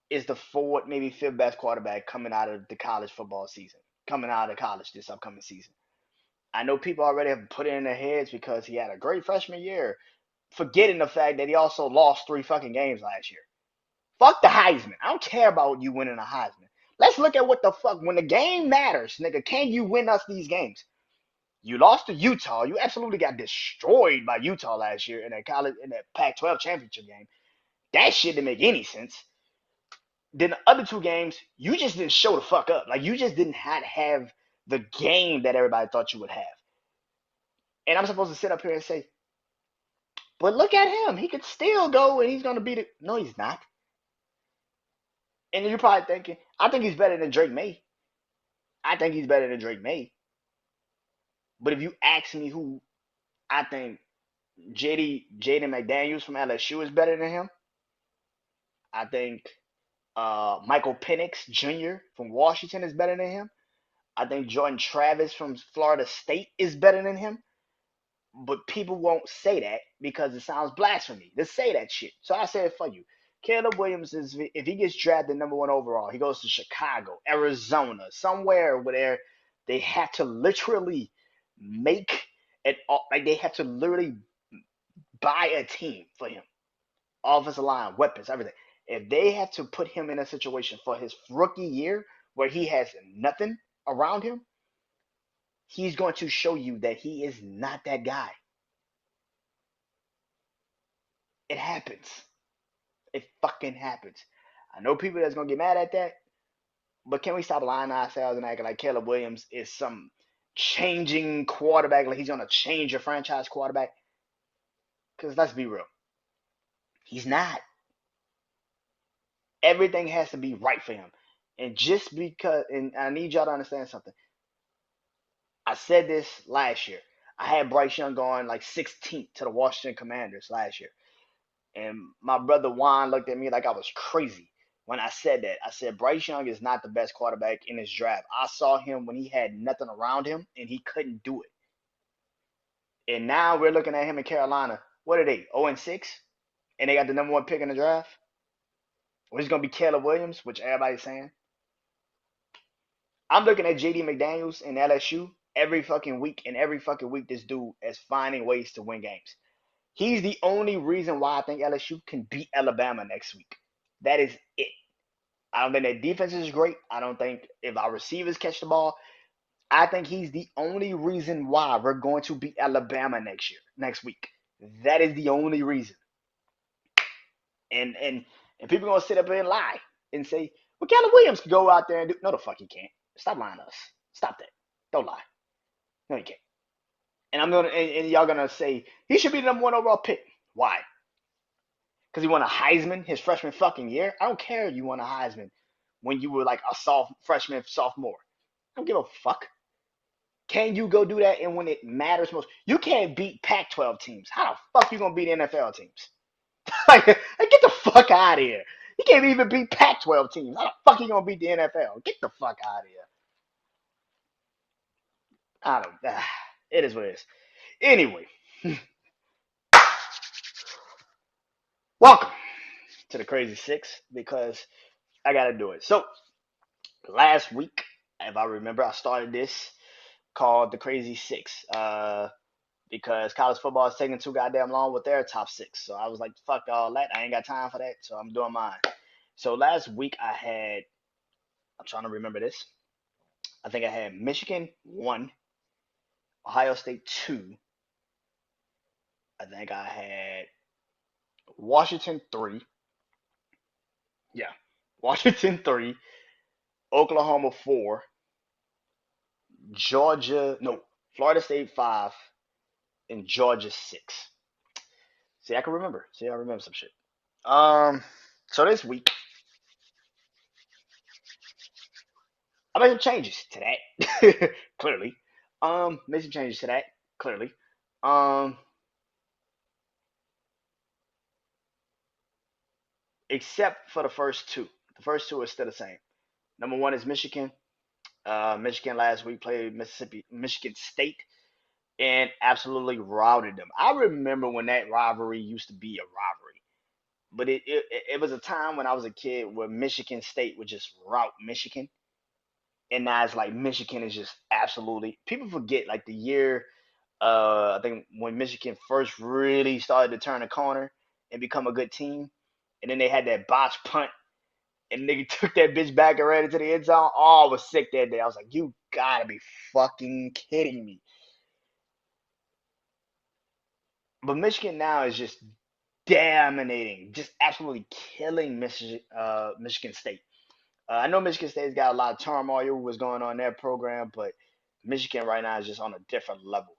is the fourth, maybe fifth best quarterback coming out of the college football season, coming out of college this upcoming season. I know people already have put it in their heads because he had a great freshman year, forgetting the fact that he also lost 3 fucking games last year. Fuck the Heisman. I don't care about you winning a Heisman. Let's look at what the fuck, when the game matters, nigga, can you win us these games? You lost to Utah. You absolutely got destroyed by Utah last year in that Pac-12 championship game. That shit didn't make any sense. Then the other 2 games, you just didn't show the fuck up. Like, you just didn't have the game that everybody thought you would have. And I'm supposed to sit up here and say, but look at him. He could still go and he's going to beat it. No, he's not. And you're probably thinking, I think he's better than Drake May. I think he's better than Drake May. But if you ask me who I think Jaden McDaniels from LSU is better than him, I think Michael Penix Jr. from Washington is better than him. I think Jordan Travis from Florida State is better than him. But people won't say that because it sounds blasphemy to say that shit. So I say it for you. Caleb Williams if he gets drafted #1 overall, he goes to Chicago, Arizona, somewhere where they have to literally make it, like they have to literally buy a team for him, offensive line, weapons, everything. If they have to put him in a situation for his rookie year where he has nothing around him, he's going to show you that he is not that guy. It happens. It fucking happens. I know people that's gonna get mad at that, But can we stop lying to ourselves and acting like Caleb Williams is some changing quarterback, like he's gonna change your franchise quarterback? Because let's be real, he's not. Everything has to be right for him. And just because, and I need y'all to understand something. I said this last year. I had Bryce Young going like 16th to the Washington Commanders last year. And my brother Juan looked at me like I was crazy when I said that. I said Bryce Young is not the best quarterback in this draft. I saw him when he had nothing around him and he couldn't do it. And now we're looking at him in Carolina. What are they? 0-6? And they got the number one pick in the draft? Or he's gonna be Caleb Williams, which everybody's saying. I'm looking at JD McDaniels in LSU every fucking week, and every fucking week this dude is finding ways to win games. He's the only reason why I think LSU can beat Alabama next week. That is it. I don't think their defense is great. I don't think if our receivers catch the ball. I think he's the only reason why we're going to beat Alabama next week. That is the only reason. And people are gonna sit up here and lie and say, well, Caleb Williams can go out there and do. No, the fuck he can't. Stop lying to us. Stop that. Don't lie. No, he can't. And and y'all gonna say he should be the number one overall pick. Why? Because he won a Heisman his freshman fucking year. I don't care if you won a Heisman when you were like a freshman, sophomore. I don't give a fuck. Can you go do that? And when it matters most, you can't beat Pac-12 teams. How the fuck you gonna beat NFL teams? like, get the fuck out of here. You can't even beat Pac-12 teams. How the fuck you gonna beat the NFL? Get the fuck out of here. I don't. It is what it is. Anyway, welcome to the Crazy Six because I gotta do it. So last week, if I remember, I started this called the Crazy Six. Because college football is taking too goddamn long with their top six. So I was like, fuck all that. I ain't got time for that. So I'm doing mine. So last week I'm trying to remember this. I think I had Michigan 1, Ohio State 2. I think I had Washington 3. Yeah. Washington 3, Oklahoma 4, Florida State 5, and Georgia 6. See, I can remember. See, I remember some shit. So this week, I made some changes to that. Clearly. Made some changes to that. Clearly. Um, except for the first two. The first two are still the same. Number one is Michigan. Michigan last week played Michigan State, and absolutely routed them. I remember when that rivalry used to be a rivalry, but it was a time when I was a kid where Michigan State would just rout Michigan, and now it's like Michigan is just absolutely. People forget like the year. I think when Michigan first really started to turn a corner and become a good team, and then they had that botch punt, and nigga took that bitch back and ran into the end zone. Oh, I was sick that day. I was like, you gotta be fucking kidding me. But Michigan now is just dominating, just absolutely killing Michigan State. I know Michigan State's got a lot of turmoil with what's going on in their program, but Michigan right now is just on a different level.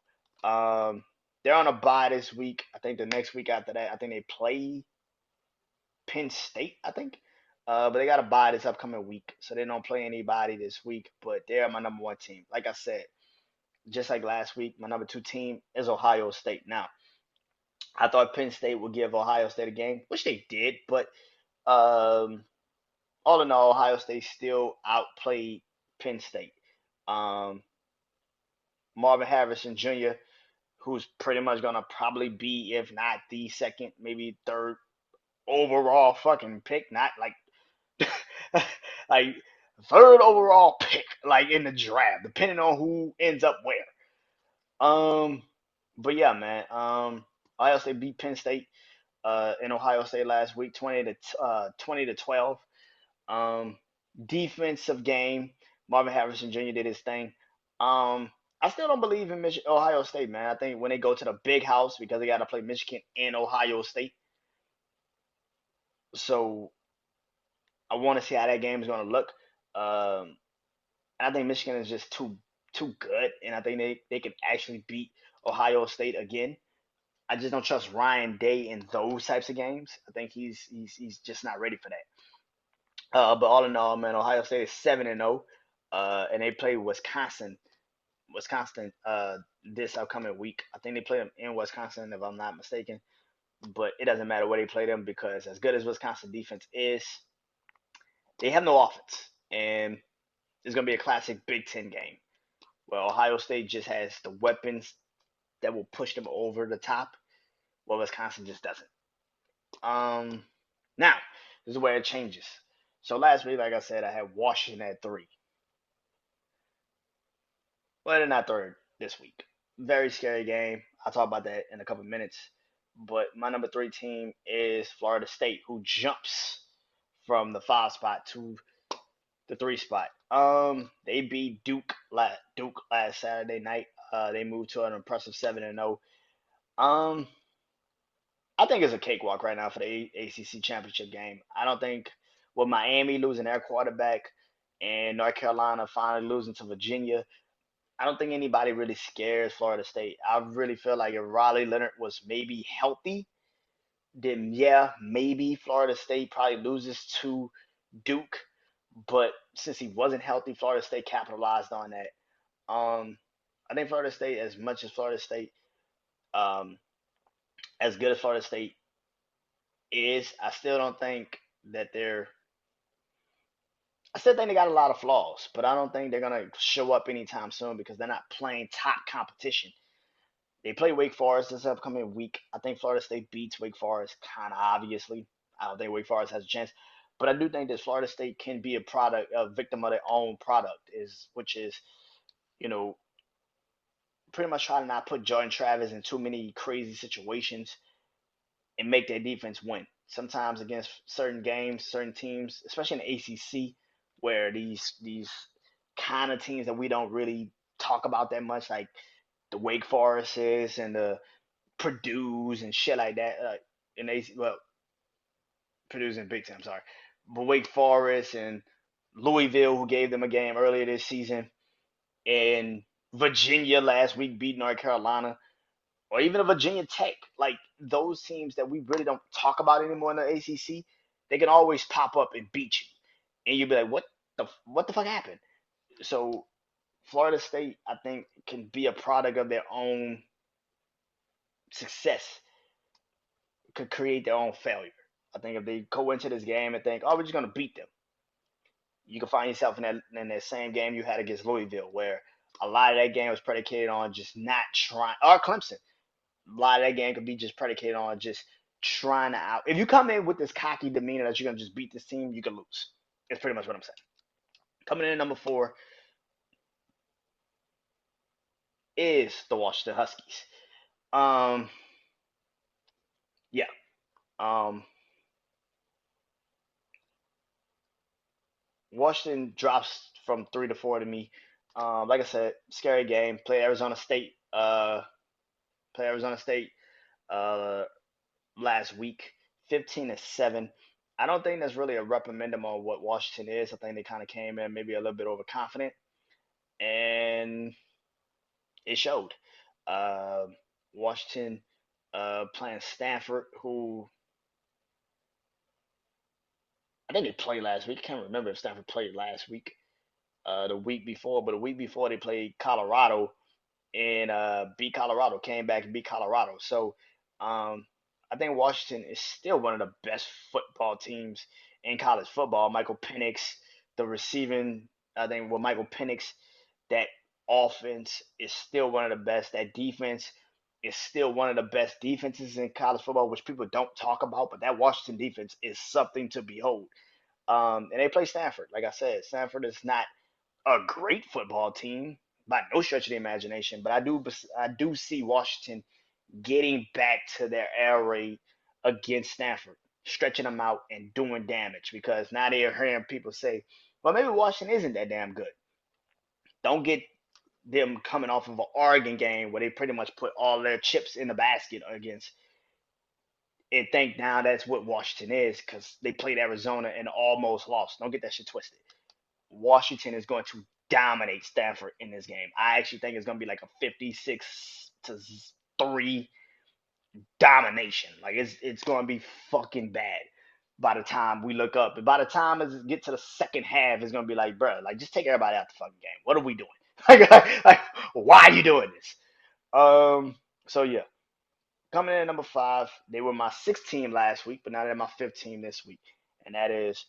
They're on a bye this week. I think the next week after that, I think they play Penn State, I think. But they got a bye this upcoming week, so they don't play anybody this week. But they're my number one team. Like I said, just like last week, my number two team is Ohio State. Now, I thought Penn State would give Ohio State a game, which they did, but um, all in all, Ohio State still outplayed Penn State. Um, Marvin Harrison Jr., who's pretty much gonna probably be, if not the second, maybe third overall fucking pick, not like like third overall pick, like in the draft, depending on who ends up where. Um, but yeah, man. Ohio State beat Penn State in Ohio State last week, 20-12. Um, defensive game. Marvin Harrison Jr. did his thing. I still don't believe in Ohio State, man. I think when they go to the big house because they got to play Michigan and Ohio State, so I want to see how that game is going to look. Um, and I think Michigan is just too good, and I think they can actually beat Ohio State again. I just don't trust Ryan Day in those types of games. I think he's just not ready for that. But all in all, man, Ohio State is 7-0, and they play Wisconsin this upcoming week. I think they play them in Wisconsin, if I'm not mistaken. But it doesn't matter where they play them because as good as Wisconsin defense is, they have no offense, and it's gonna be a classic Big Ten game where Ohio State just has the weapons that will push them over the top, while Wisconsin just doesn't. Um, Now this is where it changes. So last week, like I said, I had Washington at 3. Well, they're not third this week. Very scary game. I'll talk about that in a couple of minutes. But my number 3 team is Florida State, who jumps from the 5 spot to the 3 spot. They beat Duke last Saturday night. They moved to an impressive 7-0. Um, I think it's a cakewalk right now for the ACC championship game. I don't think with Miami losing their quarterback and North Carolina finally losing to Virginia, I don't think anybody really scares Florida State. I really feel like if Riley Leonard was maybe healthy, then yeah, maybe Florida State probably loses to Duke. But since he wasn't healthy, Florida State capitalized on that. Um, I think Florida State, as much as Florida State, um, as good as Florida State is, I still don't think that they're. I still think they got a lot of flaws, but I don't think they're gonna show up anytime soon because they're not playing top competition. They play Wake Forest this upcoming week. I think Florida State beats Wake Forest kind of obviously. I don't think Wake Forest has a chance, but I do think that Florida State can be a victim of their own product, which is you know pretty much trying to not put Jordan Travis in too many crazy situations and make their defense win. Sometimes against certain games, certain teams, especially in the ACC, where these kind of teams that we don't really talk about that much, like the Wake Forests and the Purdue's and shit like that. And they well, Purdue's in Big Ten, I'm sorry, but Wake Forest and Louisville, who gave them a game earlier this season, and Virginia last week beat North Carolina, or even a Virginia Tech, like those teams that we really don't talk about anymore in the ACC, they can always pop up and beat you, and you'll be like, what the fuck happened? So Florida State, I think, can be a product of their own success, could create their own failure. I think if they go into this game and think, oh, we're just gonna beat them, you can find yourself in that same game you had against Louisville, where a lot of that game was predicated on just not trying, or Clemson. A lot of that game could be just predicated on just trying to out. If you come in with this cocky demeanor that you're gonna just beat this team, you can lose. It's pretty much what I'm saying. Coming in at number 4 is the Washington Huskies. Um, yeah. Um, Washington drops from 3 to 4 to me. Like I said, scary game. Play Arizona State. Play Arizona State. Uh, Last week, 15-7. I don't think that's really a reprimandum on what Washington is. I think they kind of came in maybe a little bit overconfident, and it showed. Uh, Washington playing Stanford, who I think they played last week. I can't remember if Stanford played last week, the week before, but the week before they played Colorado, and beat Colorado, came back and beat Colorado. So um, I think Washington is still one of the best football teams in college football. Michael Penix, the receiving, I think with Michael Penix, that offense is still one of the best. That defense is still one of the best defenses in college football, which people don't talk about. But that Washington defense is something to behold. And they play Stanford. Like I said, Stanford is not a great football team by no stretch of the imagination, but I do see Washington getting back to their air raid against Stanford, stretching them out and doing damage because now they're hearing people say, well, maybe Washington isn't that damn good. Don't get them coming off of an Oregon game where they pretty much put all their chips in the basket against and think now that's what Washington is because they played Arizona and almost lost. Don't get that shit twisted. Washington is going to dominate Stanford in this game. I actually think it's going to be like a 56-3 domination. Like it's going to be fucking bad by the time we look up. And by the time it get to the second half, it's going to be like, bro, like just take everybody out the fucking game. What are we doing? Like why are you doing this? Um, so yeah, coming in at number 5, they were my 6th team last week, but now they're my 5th team this week, and that is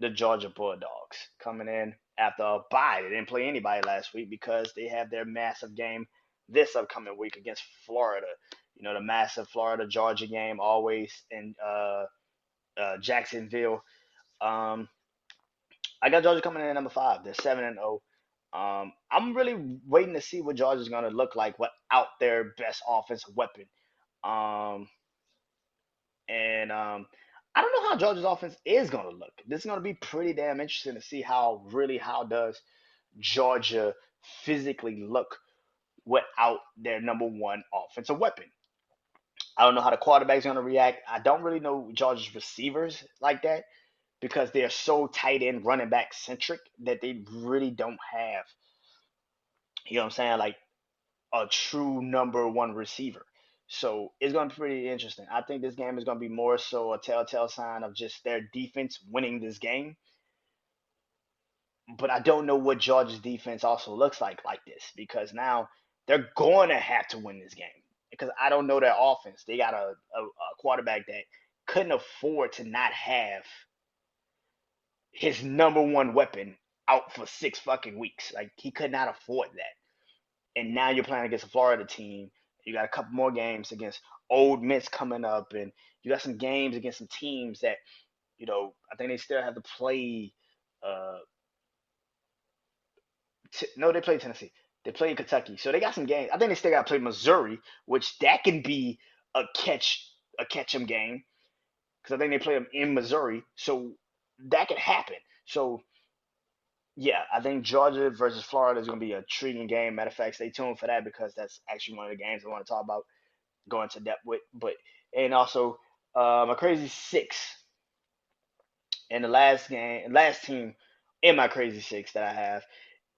the Georgia Bulldogs coming in after a bye. They didn't play anybody last week because they have their massive game this upcoming week against Florida. You know, the massive Florida Georgia game always in Jacksonville. Um, I got Georgia coming in at number 5. They're 7-0. I'm really waiting to see what Georgia's going to look like without their best offensive weapon. Um, and I don't know how Georgia's offense is going to look. This is going to be pretty damn interesting to see how does Georgia physically look without their number one offensive weapon. I don't know how the quarterback's going to react. I don't really know Georgia's receivers like that because they're so tight end running back centric that they really don't have, you know what I'm saying, like a true number one receiver. So it's going to be pretty interesting. I think this game is going to be more so a telltale sign of just their defense winning this game. But I don't know what Georgia's defense also looks like this because now they're going to have to win this game because I don't know their offense. They got a quarterback that couldn't afford to not have his number one weapon out for 6 fucking weeks. Like he could not afford that. And now you're playing against a Florida team. You got a couple more games against Old Miss coming up, and you got some games against some teams that I think they still have to play. Uh, no, they play Tennessee. They play Kentucky, so they got some games. I think they still got to play Missouri, which that can be a catch 'em game because I think they play them in Missouri, so that could happen. So yeah, I think Georgia versus Florida is going to be a intriguing game. Matter of fact, stay tuned for that because that's actually one of the games I want to talk about, go into depth with. But and also my crazy 6 in the last team in my crazy 6 that I have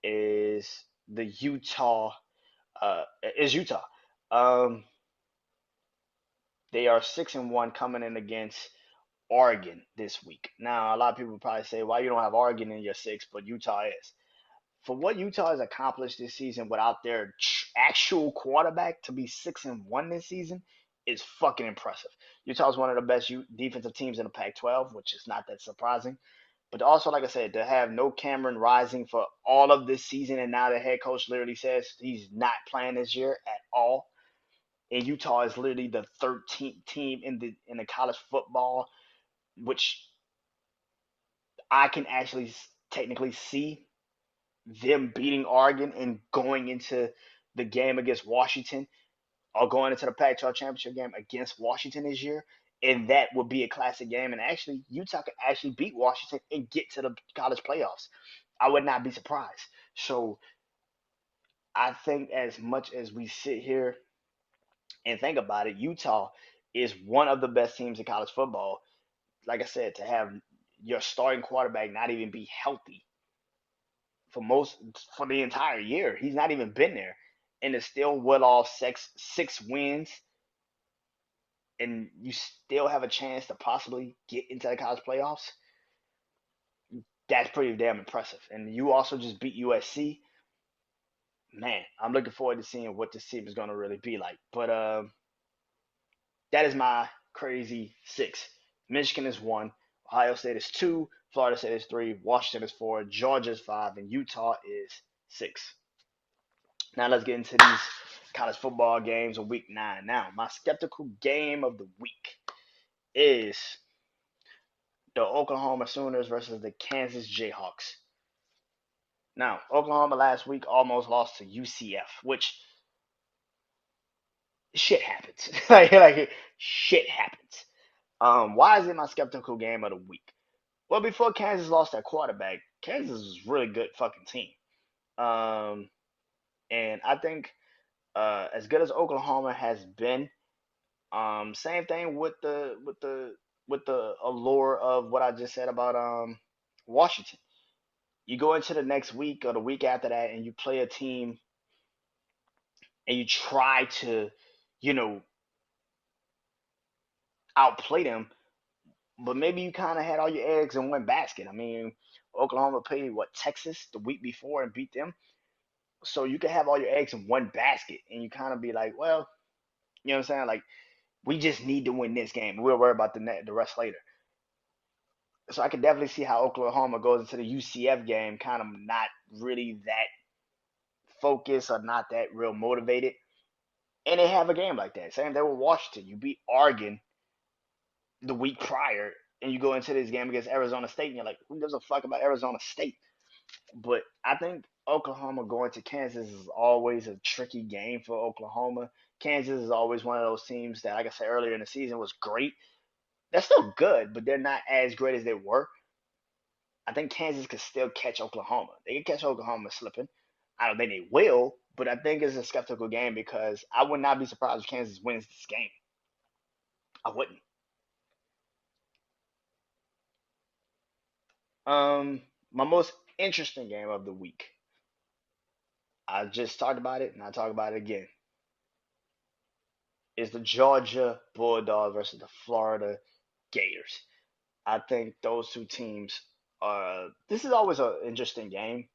is the Utah. Is Utah. Um, they are 6-1 coming in against Oregon this week. Now a lot of people probably say why you don't have Oregon in your 6, but Utah is. For what Utah has accomplished this season without their actual quarterback to be 6-1 this season is fucking impressive. Utah is one of the best defensive teams in the Pac-12, which is not that surprising. But also, like I said, to have no Cameron Rising for all of this season, and now the head coach literally says he's not playing this year at all. And Utah is literally the 13th team in the college football, which I can actually technically see them beating Oregon and going into the game against Washington or going into the Pac-12 championship game against Washington this year, and that would be a classic game. And actually, Utah could actually beat Washington and get to the college playoffs. I would not be surprised. So I think as much as we sit here and think about it, Utah is one of the best teams in college football. Like I said, to have your starting quarterback not even be healthy for the entire year. He's not even been there, and it's still well off six wins, and you still have a chance to possibly get into the college playoffs. That's pretty damn impressive. And you also just beat USC. Man, I'm looking forward to seeing what this team is going to really be like. But that is my crazy 6. Michigan is 1, Ohio State is 2, Florida State is 3, Washington is 4, Georgia is 5, and Utah is 6. Now let's get into these college football games of week 9. Now, my skeptical game of the week is the Oklahoma Sooners versus the Kansas Jayhawks. Now, Oklahoma last week almost lost to UCF, which shit happens. like shit happens. Why is it my skeptical game of the week? Well, before Kansas lost their quarterback, Kansas was a really good fucking team. Um, and I think as good as Oklahoma has been, same thing with the allure of what I just said about Washington. You go into the next week or the week after that, and you play a team, and you try to, you know, outplay them, but maybe you kind of had all your eggs in one basket. I mean, Oklahoma played what Texas the week before and beat them, so you can have all your eggs in one basket, and you kind of be like, well, you know what I'm saying? Like, we just need to win this game. We'll worry about the rest later. So I can definitely see how Oklahoma goes into the UCF game, kind of not really that focused or not that real motivated, and they have a game like that. Same thing with Washington. You beat Oregon the week prior, and you go into this game against Arizona State, and you're like, who gives a fuck about Arizona State? But I think Oklahoma going to Kansas is always a tricky game for Oklahoma. Kansas is always one of those teams that, like I said earlier in the season, was great. They're still good, but they're not as great as they were. I think Kansas could still catch Oklahoma. They can catch Oklahoma slipping. I don't think they will, but I think it's a skeptical game because I would not be surprised if Kansas wins this game. I wouldn't. My most interesting game of the week. I just talked about it, and I talk about it again. Is the Georgia Bulldogs versus the Florida Gators. I think those two teams are. This is always an interesting game.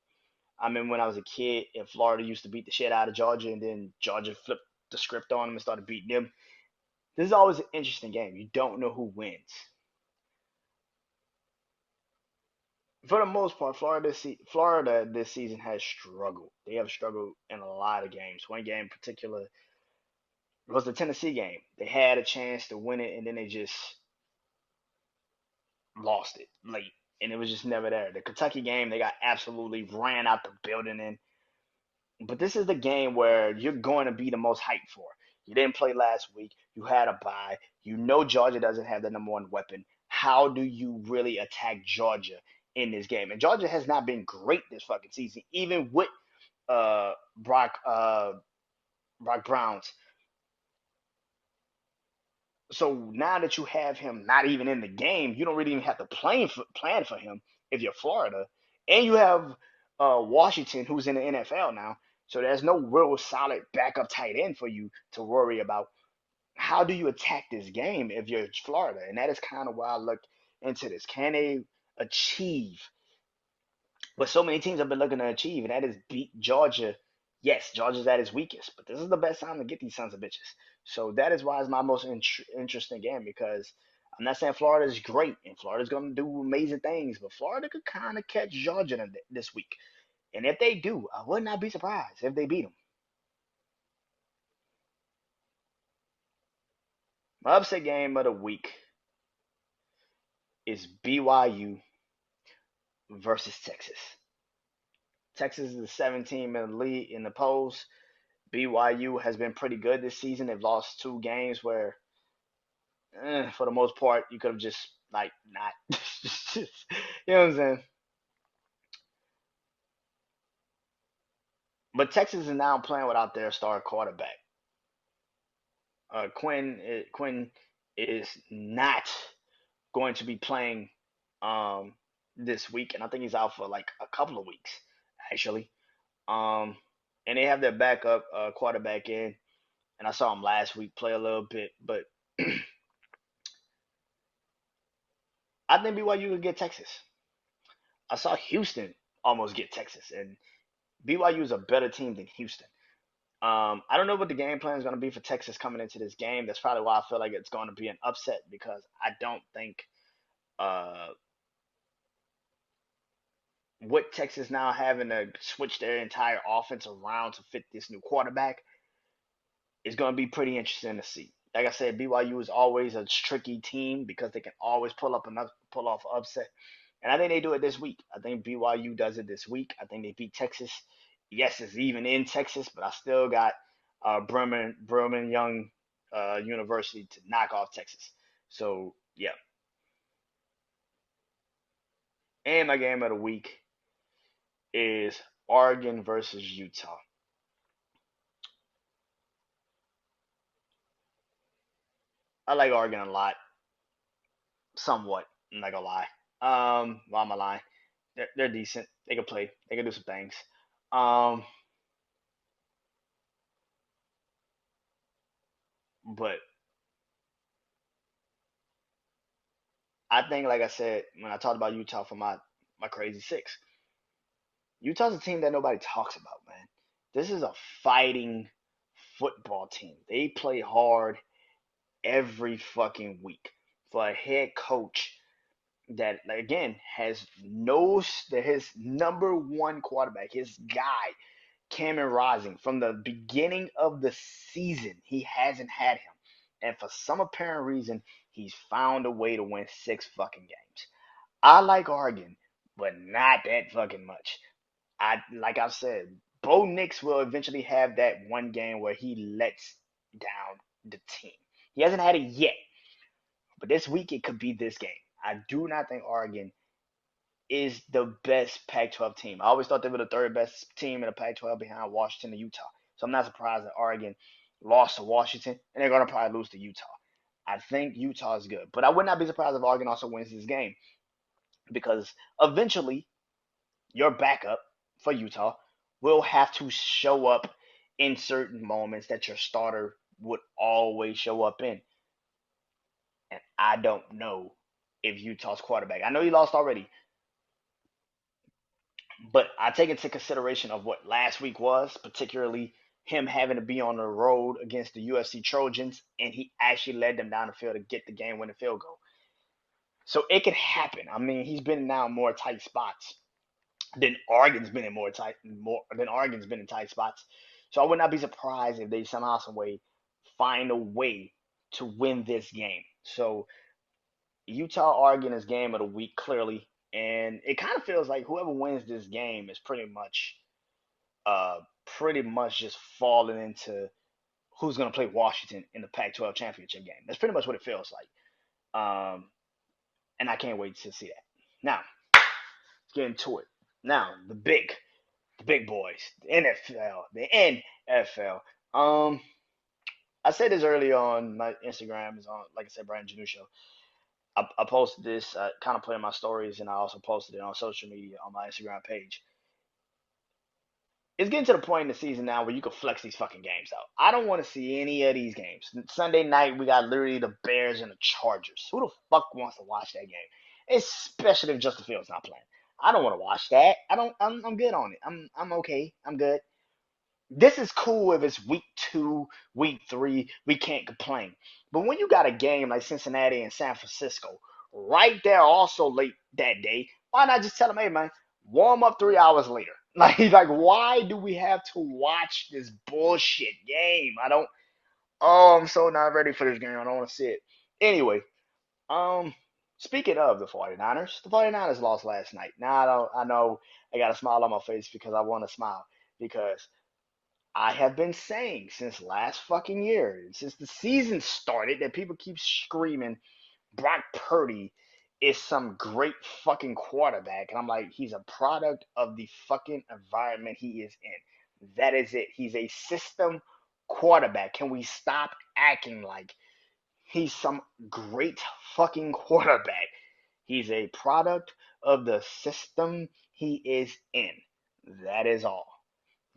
I mean, when I was a kid, and Florida used to beat the shit out of Georgia, and then Georgia flipped the script on them and started beating them. This is always an interesting game. You don't know who wins. For the most part, Florida this season has struggled. They have struggled in a lot of games. One game in particular was the Tennessee game. They had a chance to win it, and then they just lost it late, and it was just never there. The Kentucky game, they got absolutely ran out the building in. But this is the game where you're going to be the most hyped for. You didn't play last week. You had a bye. You know Georgia doesn't have the number one weapon. How do you really attack Georgia in this game? And Georgia has not been great this fucking season, even with uh Brock uh Brock Browns. So now that you have him not even in the game, you don't really even have to plan for him if you're Florida, and you have Washington who's in the NFL now. So there's no real solid backup tight end for you to worry about. How do you attack this game if you're Florida? And that is kind of why I look into this. Can they achieve what so many teams have been looking to achieve, and that is beat Georgia. Yes, Georgia's at its weakest, but this is the best time to get these sons of bitches. So that is why it's my most interesting game because I'm not saying Florida is great and Florida's going to do amazing things, but Florida could kind of catch Georgia this week. And if they do, I would not be surprised if they beat them. My upset game of the week is BYU versus Texas. Texas is the 7th team in the league in the polls. BYU has been pretty good this season. They've lost two games where, for the most part, you could have just like not. You know what I'm saying? But Texas is now playing without their star quarterback. Quinn is not going to be playing um, this week, and I think he's out for like a couple of weeks actually. Um, and they have their backup quarterback in, and I saw him last week play a little bit, but I think BYU will get Texas. I saw Houston almost get Texas, and BYU is a better team than Houston. I don't know what the game plan is going to be for Texas coming into this game. That's probably why I feel like it's going to be an upset because I don't think uh, with Texas now having to switch their entire offense around to fit this new quarterback is going to be pretty interesting to see. Like I said, BYU is always a tricky team because they can always pull off an upset. And I think they do it this week. I think BYU does it this week. I think they beat Texas. Yes, it's even in Texas, but I still got Bremen Young University to knock off Texas. So yeah. And my game of the week is Oregon versus Utah. I like Oregon a lot, somewhat. I'm not gonna lie. Why am I lying? They're decent. They can play. They can do some things. Um, but I think, like I said, when I talked about Utah for my crazy six, Utah's a team that nobody talks about, man. This is a fighting football team. They play hard every fucking week for a head coach that, again, has no that his number one quarterback, his guy, Cameron Rising, from the beginning of the season, he hasn't had him. And for some apparent reason, he's found a way to win six fucking games. I like Oregon, but not that fucking much. Like I said, Bo Nix will eventually have that one game where he lets down the team. He hasn't had it yet, but this week it could be this game. I do not think Oregon is the best Pac-12 team. I always thought they were the third best team in the Pac-12 behind Washington and Utah. So I'm not surprised that Oregon lost to Washington, and they're going to probably lose to Utah. I think Utah is good, but I would not be surprised if Oregon also wins this game because eventually your backup for Utah will have to show up in certain moments that your starter would always show up in. And I don't know if Utah's quarterback. I know he lost already, but I take into consideration of what last week was, particularly him having to be on the road against the UFC Trojans, and he actually led them down the field to get the game winning field goal. So it could happen. I mean, he's been now in more tight spots than Oregon's been in more than Oregon's been in tight spots. So I would not be surprised if they somehow, some way, find a way to win this game. So Utah Oregon is game of the week clearly, and it kind of feels like whoever wins this game is pretty much just falling into who's going to play Washington in the Pac-12 championship game. That's pretty much what it feels like. And I can't wait to see that. Now, let's get into it. Now, the big boys, the NFL. I said this earlier on my Instagram is on, like I said, BrandonJaneauShow. I posted this, kind of put in my stories, and I also posted it on social media on my Instagram page. It's getting to the point in the season now where you can flex these fucking games out. I don't want to see any of these games. Sunday night, we got literally the Bears and the Chargers. Who the fuck wants to watch that game? Especially if Justin Fields not playing. I don't want to watch that. I don't. I'm good on it. I'm okay. I'm good. This is cool if it's week two, week three, we can't complain. But when you got a game like Cincinnati and San Francisco right there also late that day, why not just tell them, hey man, warm up 3 hours later? Like why do we have to watch this bullshit game? I don't I'm so not ready for this game. I don't want to see it. Anyway, um speaking of the 49ers, the 49ers lost last night. Now I know I got a smile on my face because I want to smile because I have been saying since last fucking year, since the season started, that people keep screaming Brock Purdy is some great fucking quarterback. And I'm like, he's a product of the fucking environment he is in. That is it. He's a system quarterback. Can we stop acting like he's some great fucking quarterback? He's a product of the system he is in. That is all.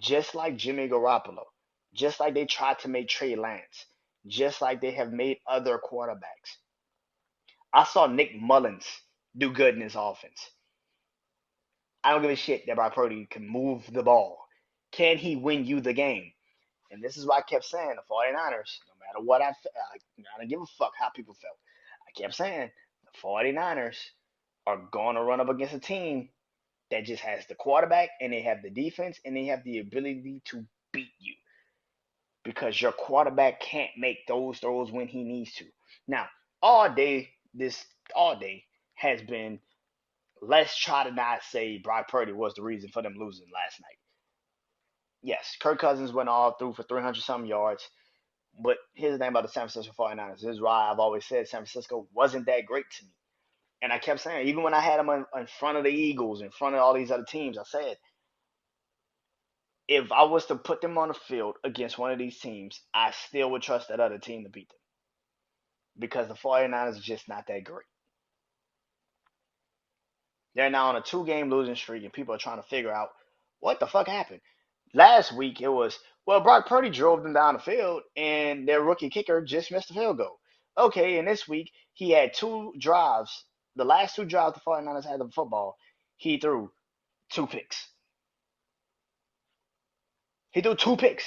Just like Jimmy Garoppolo, just like they tried to make Trey Lance, just like they have made other quarterbacks. I saw Nick Mullins do good in his offense. I don't give a shit that Brock Purdy can move the ball. Can he win you the game? And this is why I kept saying the 49ers, no matter what I don't give a fuck how people felt. I kept saying the 49ers are going to run up against a team that just has the quarterback and they have the defense and they have the ability to beat you because your quarterback can't make those throws when he needs to. Now, all day, this all day has been let's try to not say Brock Purdy was the reason for them losing last night. Yes, Kirk Cousins went all through for 300 some yards. But here's the thing about the San Francisco 49ers. This is why I've always said San Francisco wasn't that great to me. And I kept saying, even when I had them in front of the Eagles, in front of all these other teams, I said, if I was to put them on the field against one of these teams, I still would trust that other team to beat them because the 49ers are just not that great. They're now on a 2 game losing streak, and people are trying to figure out what the fuck happened. Last week it was, well, Brock Purdy drove them down the field, and their rookie kicker just missed a field goal. Okay, and this week he had 2 drives. The last 2 drives the 49ers had the football, he threw 2 picks. He threw 2 picks.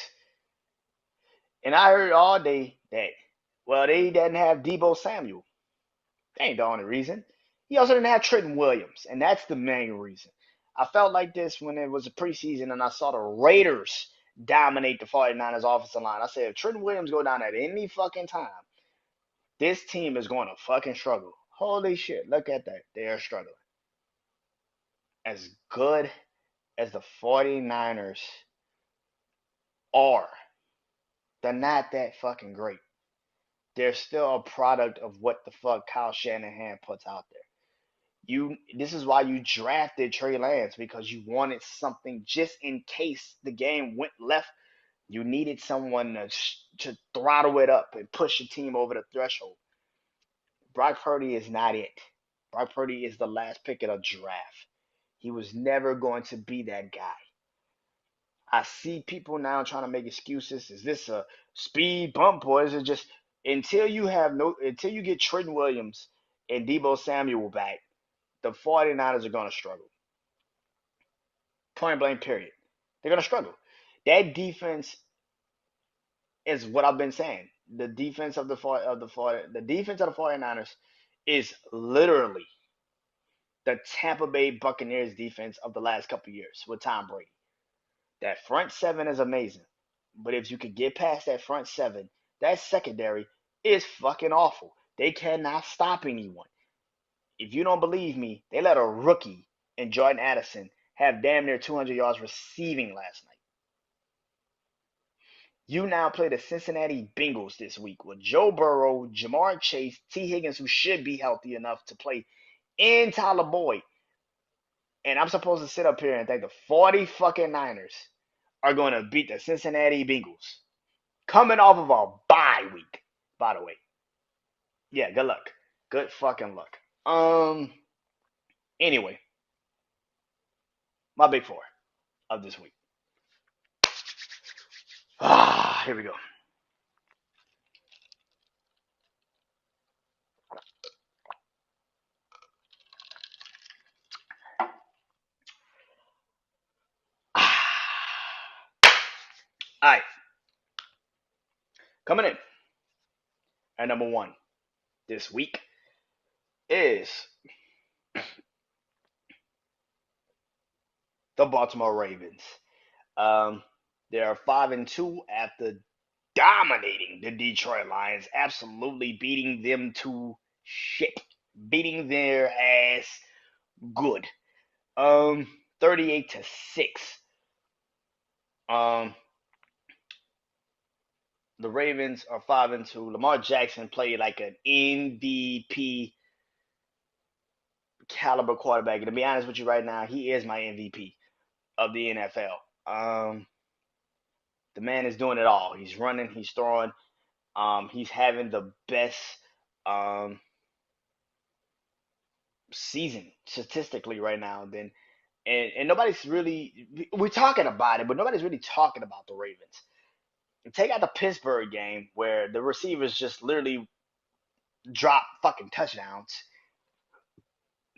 And I heard all day that, well, they didn't have Debo Samuel. That ain't the only reason. He also didn't have Trenton Williams, and that's the main reason. I felt like this when it was a preseason and I saw the Raiders dominate the 49ers offensive line. I said, if Trenton Williams go down at any fucking time, this team is going to fucking struggle. Holy shit, look at that. They are struggling. As good as the 49ers are, they're not that fucking great. They're still a product of what the fuck Kyle Shanahan puts out there. This is why you drafted Trey Lance, because you wanted something just in case the game went left. You needed someone to throttle it up and push your team over the threshold. Brock Purdy is not it. Brock Purdy is the last pick of the draft. He was never going to be that guy. I see people now trying to make excuses. Is this a speed bump, or is it just until you get Trenton Williams and Debo Samuel back, the 49ers are going to struggle. Point blank, period. They're going to struggle. That defense is what I've been saying. The defense of the 49ers is literally the Tampa Bay Buccaneers defense of the last couple of years with Tom Brady. That front seven is amazing. But if you could get past that front seven, that secondary is fucking awful. They cannot stop anyone. If you don't believe me, they let a rookie in Jordan Addison have damn near 200 yards receiving last night. You now play the Cincinnati Bengals this week with Joe Burrow, Jamar Chase, T. Higgins, who should be healthy enough to play, and Tyler Boyd. And I'm supposed to sit up here and think the 40 fucking Niners are going to beat the Cincinnati Bengals. Coming off of a bye week, by the way. Yeah, good luck. Good fucking luck. Anyway, my big four of this week. Here we go. All right. Coming in at number 1 this week is the Baltimore Ravens. Um, they are 5-2 after dominating the Detroit Lions, absolutely beating them to shit, beating their ass good. 38-6. Um, the Ravens are 5-2. Lamar Jackson played like an MVP caliber quarterback. And to be honest with you right now, he is my MVP of the NFL. The man is doing it all. He's running, he's throwing, he's having the best um, season statistically right now. And nobody's really, we're talking about it, but nobody's really talking about the Ravens. Take out the Pittsburgh game where the receivers just literally drop fucking touchdowns.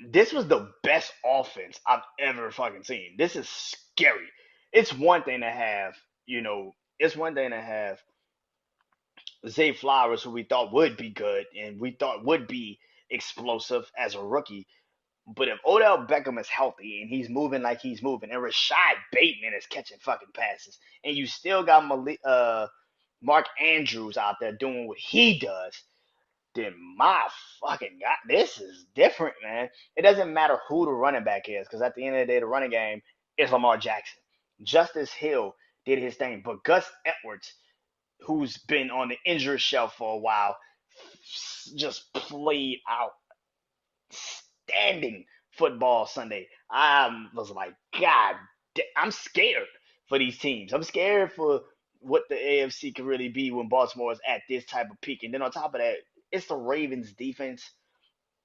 This was the best offense I've ever fucking seen. This is scary. It's one thing to have, it's one thing to have Zay Flowers, who we thought would be good and we thought would be explosive as a rookie. But if Odell Beckham is healthy and he's moving like he's moving, and Rashad Bateman is catching fucking passes, and you still got Mark Andrews out there doing what he does, then my fucking God, this is different, man. It doesn't matter who the running back is, because at the end of the day, the running game is Lamar Jackson. Justice Hill did his thing, but Gus Edwards, who's been on the injury shelf for a while, just played out standing football Sunday. I was like, God, I'm scared for these teams. I'm scared for what the AFC can really be when Baltimore is at this type of peak. And then on top of that, it's the Ravens defense.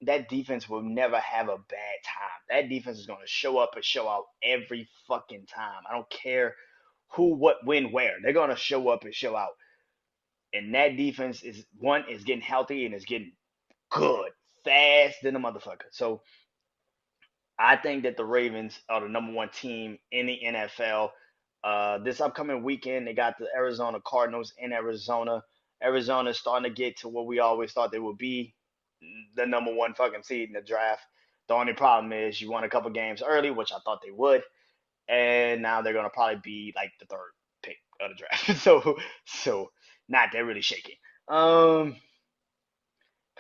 that defense will never have a bad time. That defense is going to show up and show out every fucking time. I don't care who, what, when, where. They're going to show up and show out. And that defense is getting healthy and is getting good, fast than a motherfucker. So I think that the Ravens are the number one team in the NFL. This upcoming weekend, they got the Arizona Cardinals in Arizona. Arizona is starting to get to what we always thought they would be, the number one fucking seed in the draft. The only problem is you won a couple games early, which I thought they would, and now they're gonna probably be like the third pick of the draft. So not they're really shaking. Um,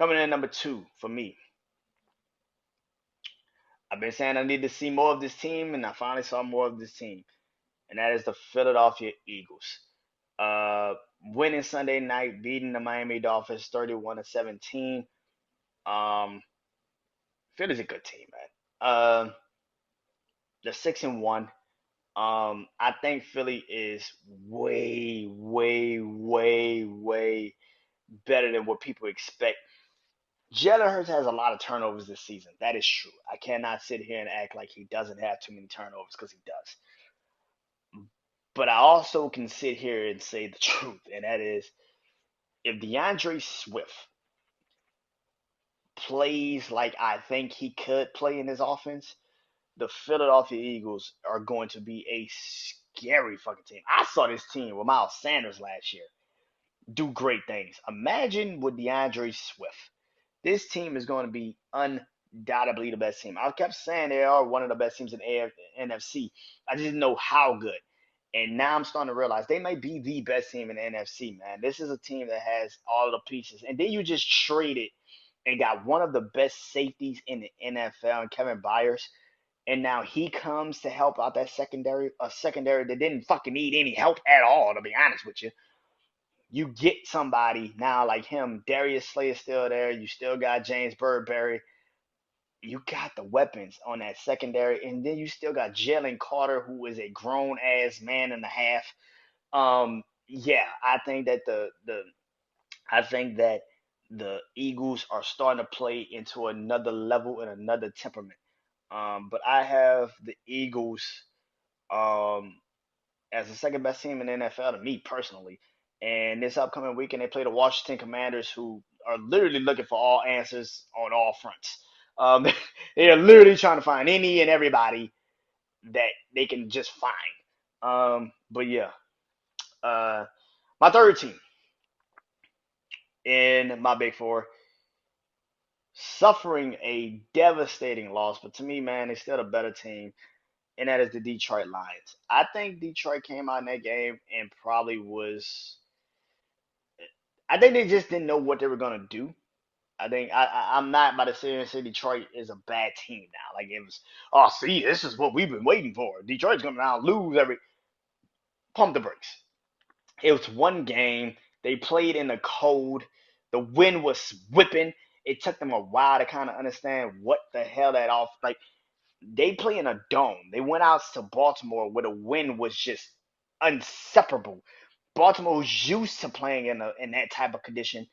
Coming in number two for me, I've been saying I need to see more of this team, and I finally saw more of this team, and that is the Philadelphia Eagles. Uh, Winning Sunday night, beating the Miami Dolphins 31-17. Um, Philly's a good team, man. They're 6-1. I think Philly is way, way, way, way better than what people expect. Jalen Hurts has a lot of turnovers this season. That is true. I cannot sit here and act like he doesn't have too many turnovers because he does. But I also can sit here and say the truth, and that is if DeAndre Swift plays like I think he could play in his offense, the Philadelphia Eagles are going to be a scary fucking team. I saw this team with Miles Sanders last year do great things. Imagine with DeAndre Swift. This team is going to be undoubtedly the best team. I kept saying they are one of the best teams in NFC. I just didn't know how good. And now I'm starting to realize they might be the best team in the NFC, man. This is a team that has all the pieces. And then you just traded and got one of the best safeties in the NFL, Kevin Byers. And now he comes to help out that secondary, a secondary that didn't fucking need any help at all, to be honest with you. You get somebody now like him. Darius Slay is still there. You still got James Birdberry. You got the weapons on that secondary, and then you still got Jalen Carter, who is a grown ass man and a half. Yeah, I think that the Eagles are starting to play into another level and another temperament. But I have the Eagles um as the second best team in the NFL to me personally. And this upcoming weekend, they play the Washington Commanders, who are literally looking for all answers on all fronts. Um, they are literally trying to find any and everybody that they can just find. But yeah, uh, my third team in my Big Four, suffering a devastating loss, but to me, man, it's still a better team, and that is the Detroit Lions. I think Detroit came out in that game and probably was I think they just didn't know what they were gonna do. I'm not about to sit here and say Detroit is a bad team now. Like it was, oh, see, this is what we've been waiting for. Detroit's gonna now lose every. Pump the brakes. It was one game. They played in the cold. The wind was whipping. It took them a while to kind of understand what the hell that off. Like they play in a dome. They went out to Baltimore where the wind was just inseparable. Baltimore was used to playing in that type of condition,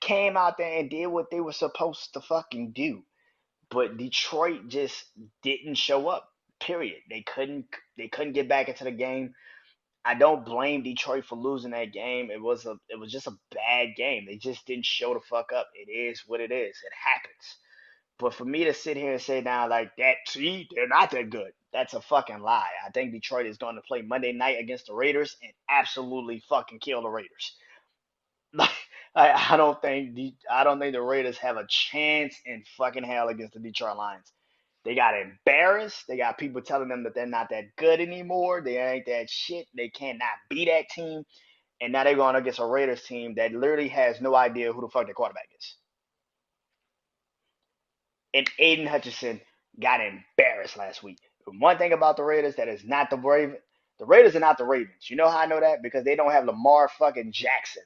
came out there and did what they were supposed to fucking do. But Detroit just didn't show up. Period. They couldn't get back into the game. I don't blame Detroit for losing that game. It was just a bad game. They just didn't show the fuck up. It is what it is. It happens. But for me to sit here and say now like that, see, they're not that good. That's a fucking lie. I think Detroit is going to play Monday night against the Raiders and absolutely fucking kill the Raiders. Like I don't think the Raiders have a chance in fucking hell against the Detroit Lions. They got embarrassed. They got people telling them that they're not that good anymore. They ain't that shit. They cannot be that team. And now they're going against a Raiders team that literally has no idea who the fuck their quarterback is. And Aiden Hutchinson got embarrassed last week. One thing about the Raiders that is not the Ravens. The Raiders are not the Ravens. You know how I know that? Because they don't have Lamar fucking Jackson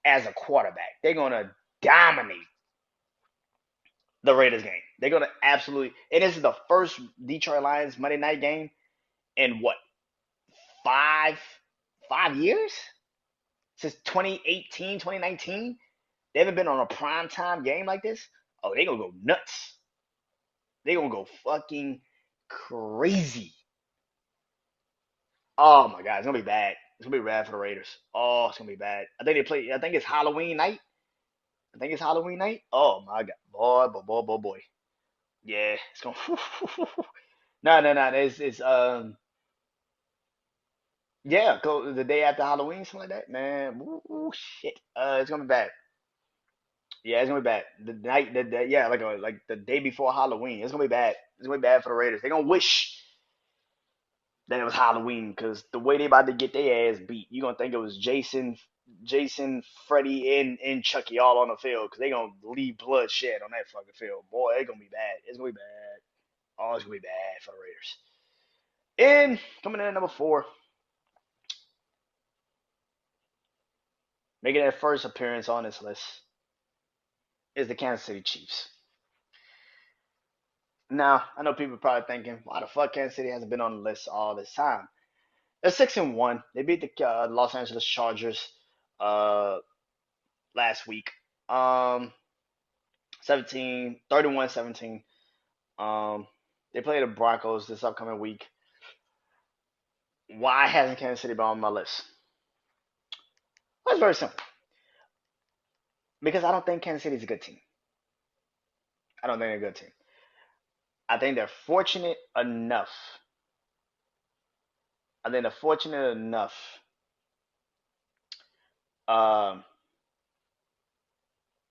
as a quarterback. They're gonna dominate the Raiders game. They're gonna absolutely. And this is the first Detroit Lions Monday night game in what, five 5 years, since 2018, 2019. They haven't been on a prime time game like this. Oh, they gonna go nuts. They gonna go fucking crazy. Oh my god, it's gonna be bad. It's gonna be bad for the Raiders. Oh, it's gonna be bad. I think they play. I think it's Halloween night. I think it's Halloween night. Oh my god, boy. Yeah, it's gonna. No. It's. Yeah, go the day after Halloween, something like that, man. Ooh, shit. It's gonna be bad. Yeah, it's gonna be bad. The night, yeah, like the day before Halloween, it's gonna be bad. It's gonna be bad for the Raiders. They're gonna wish that it was Halloween because the way they about to get their ass beat, you gonna think it was Jason, Freddy, and Chucky all on the field because they gonna leave bloodshed on that fucking field. Boy, it's gonna be bad. It's gonna be bad. Oh, it's gonna be bad for the Raiders. And coming in at number 4, making their first appearance on this list is the Kansas City Chiefs. Now, I know people are probably thinking, why the fuck Kansas City hasn't been on the list all this time? They're 6-1. They beat the Los Angeles Chargers uh, last week. 31-17. They play the Broncos this upcoming week. Why hasn't Kansas City been on my list? Well, it's very simple. Because I don't think Kansas City is a good team. I don't think they're a good team. I think they're fortunate enough. I think they're fortunate enough um,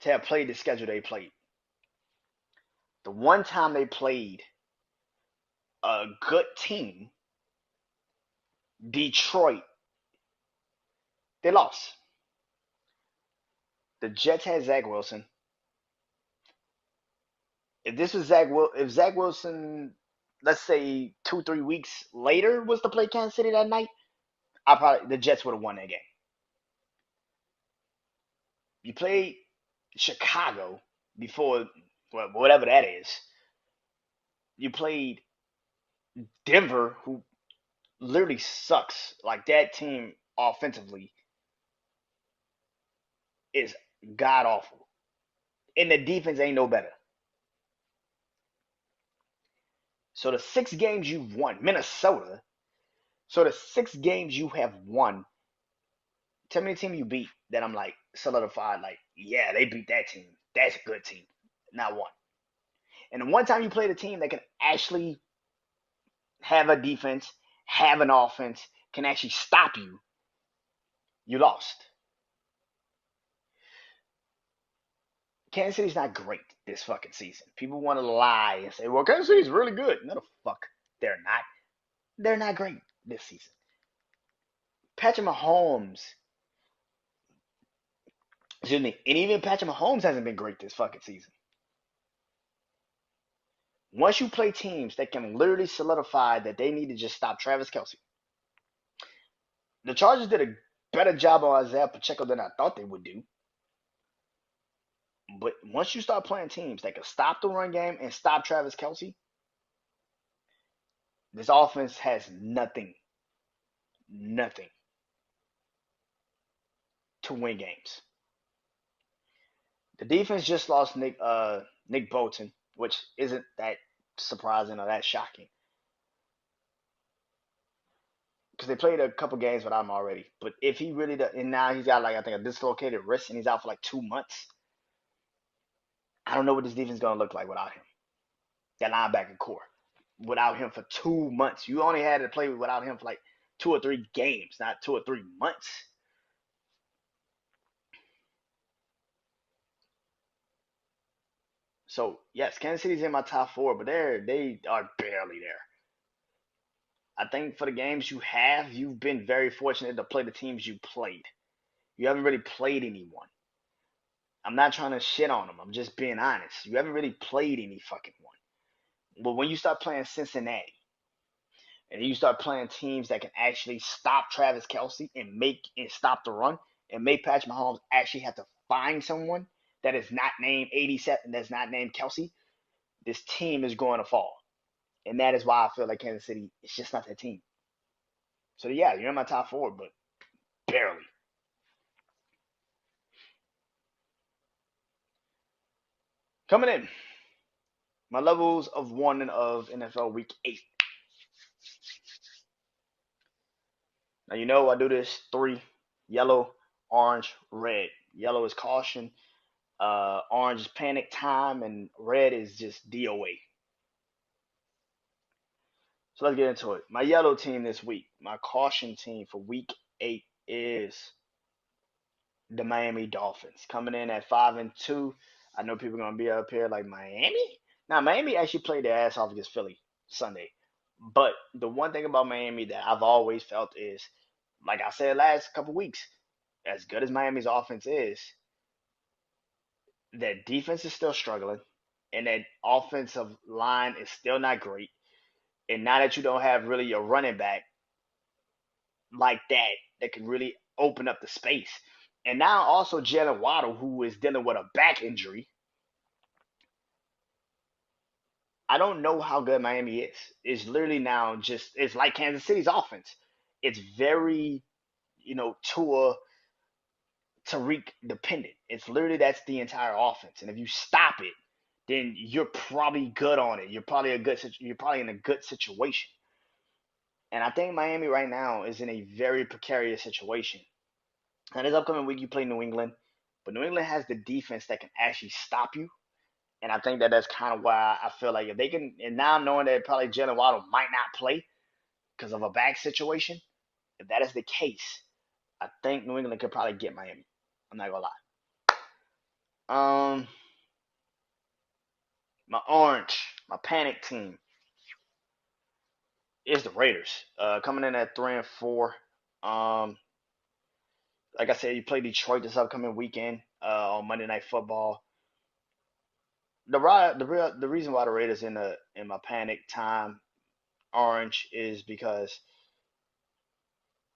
to have played the schedule they played. The one time they played a good team, Detroit, they lost. The Jets had Zach Wilson. If Zach Wilson, let's say 2-3 weeks later was to play Kansas City that night, the Jets would have won that game. You played Chicago before, well, whatever that is. You played Denver, who literally sucks. Like that team offensively is god awful, and the defense ain't no better. So the 6 games you've won, Minnesota. So the 6 games you have won, tell me a team you beat that I'm like solidified. Like, yeah, they beat that team. That's a good team. Not one. And the one time you played a team that can actually have a defense, have an offense, can actually stop you, you lost. Kansas City's not great this fucking season. People want to lie and say, well, Kansas City's really good. No, the fuck. They're not. They're not great this season. Patrick Mahomes, excuse me, and even Patrick Mahomes hasn't been great this fucking season. Once you play teams that can literally solidify that they need to just stop Travis Kelce, the Chargers did a better job on Isaiah Pacheco than I thought they would do. But once you start playing teams that can stop the run game and stop Travis Kelce, this offense has nothing to win games. The defense just lost Nick Bolton, which isn't that surprising or that shocking because they played a couple games without him already. But if he really does, and now he's got like I think a dislocated wrist and he's out for like 2 months. I don't know what this defense is gonna look like without him. That linebacker core without him for 2 months. You only had to play without him for like 2 or 3 games, not 2 or 3 months. So yes, Kansas City's in my top 4, but they are barely there. I think for the games you have, you've been very fortunate to play the teams you played. You haven't really played anyone. I'm not trying to shit on them. I'm just being honest. You haven't really played any fucking one. But when you start playing Cincinnati and you start playing teams that can actually stop Travis Kelce and stop the run and make Patrick Mahomes actually have to find someone that is not named 87, that's not named Kelce, this team is going to fall. And that is why I feel like Kansas City is just not that team. So yeah, you're in my top 4, but barely. Coming in, my levels of warning of NFL Week 8. Now, you know I do this three: yellow, orange, red. Yellow is caution, orange is panic time, and red is just DOA. So let's get into it. My yellow team this week, my caution team for Week 8 is the Miami Dolphins, coming in at 5-2. I know people are gonna be up here like Miami. Now Miami actually played their ass off against Philly Sunday, but the one thing about Miami that I've always felt is, like I said last couple weeks, as good as Miami's offense is, that defense is still struggling, and that offensive line is still not great. And now that you don't have really a running back like that can really open up the space. And now also Jalen Waddle, who is dealing with a back injury. I don't know how good Miami is. It's literally now just it's like Kansas City's offense. It's very, Tua Tariq dependent. It's literally that's the entire offense. And if you stop it, then you're probably good on it. You're probably in a good situation. And I think Miami right now is in a very precarious situation. And this upcoming week you play New England, but New England has the defense that can actually stop you. And I think that that's kind of why I feel like if they can, and now knowing that probably Jalen Waddle might not play because of a back situation, if that is the case, I think New England could probably get Miami. I'm not gonna lie. My orange, my panic team is the Raiders. Coming in at 3-4. Um, like I said, you play Detroit this upcoming weekend on Monday Night Football. The reason why the Raiders in my panic time orange is because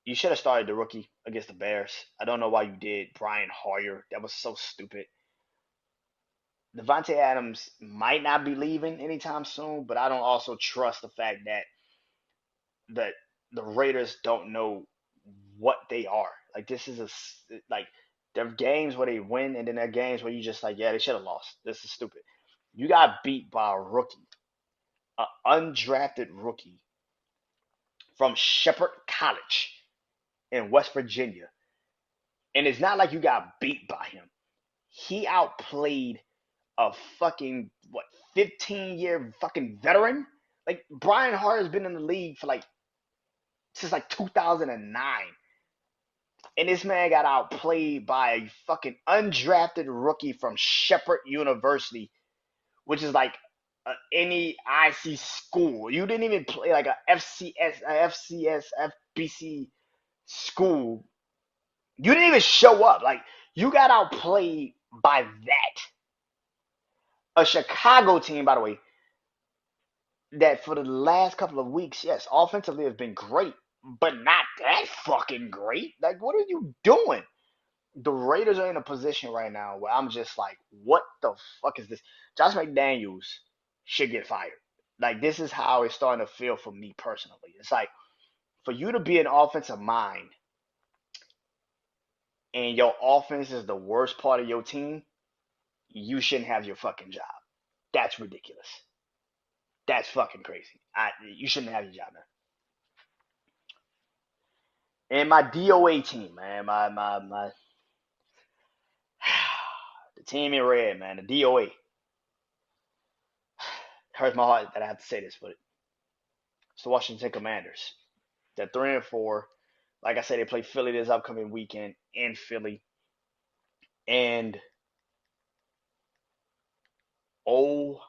you should have started the rookie against the Bears. I don't know why you did Brian Hoyer. That was so stupid. Devontae Adams might not be leaving anytime soon, but I don't also trust the fact that the Raiders don't know what they are. Like this is like there are games where they win, and then there are games where you just like, yeah, they should have lost. This is stupid. You got beat by a rookie, an undrafted rookie from Shepherd College in West Virginia, and it's not like you got beat by him. He outplayed a fucking what 15-year fucking veteran. Like Brian Hart has been in the league for like since like 2009. And this man got outplayed by a fucking undrafted rookie from Shepherd University, which is like any IC school. You didn't even play like a FBC school. You didn't even show up. Like you got outplayed by that. A Chicago team, by the way, that for the last couple of weeks, yes, offensively has been great, but not that fucking great. Like, what are you doing? The Raiders are in a position right now where I'm just like, what the fuck is this? Josh McDaniels should get fired. Like, this is how it's starting to feel for me personally. It's like, for you to be an offensive mind and your offense is the worst part of your team, you shouldn't have your fucking job. That's ridiculous. That's fucking crazy. You shouldn't have your job, man. And my DOA team, man, my the team in red, man, the DOA. It hurts my heart that I have to say this, but it's the Washington Commanders. They're 3-4. Like I said, they play Philly this upcoming weekend in Philly. And oh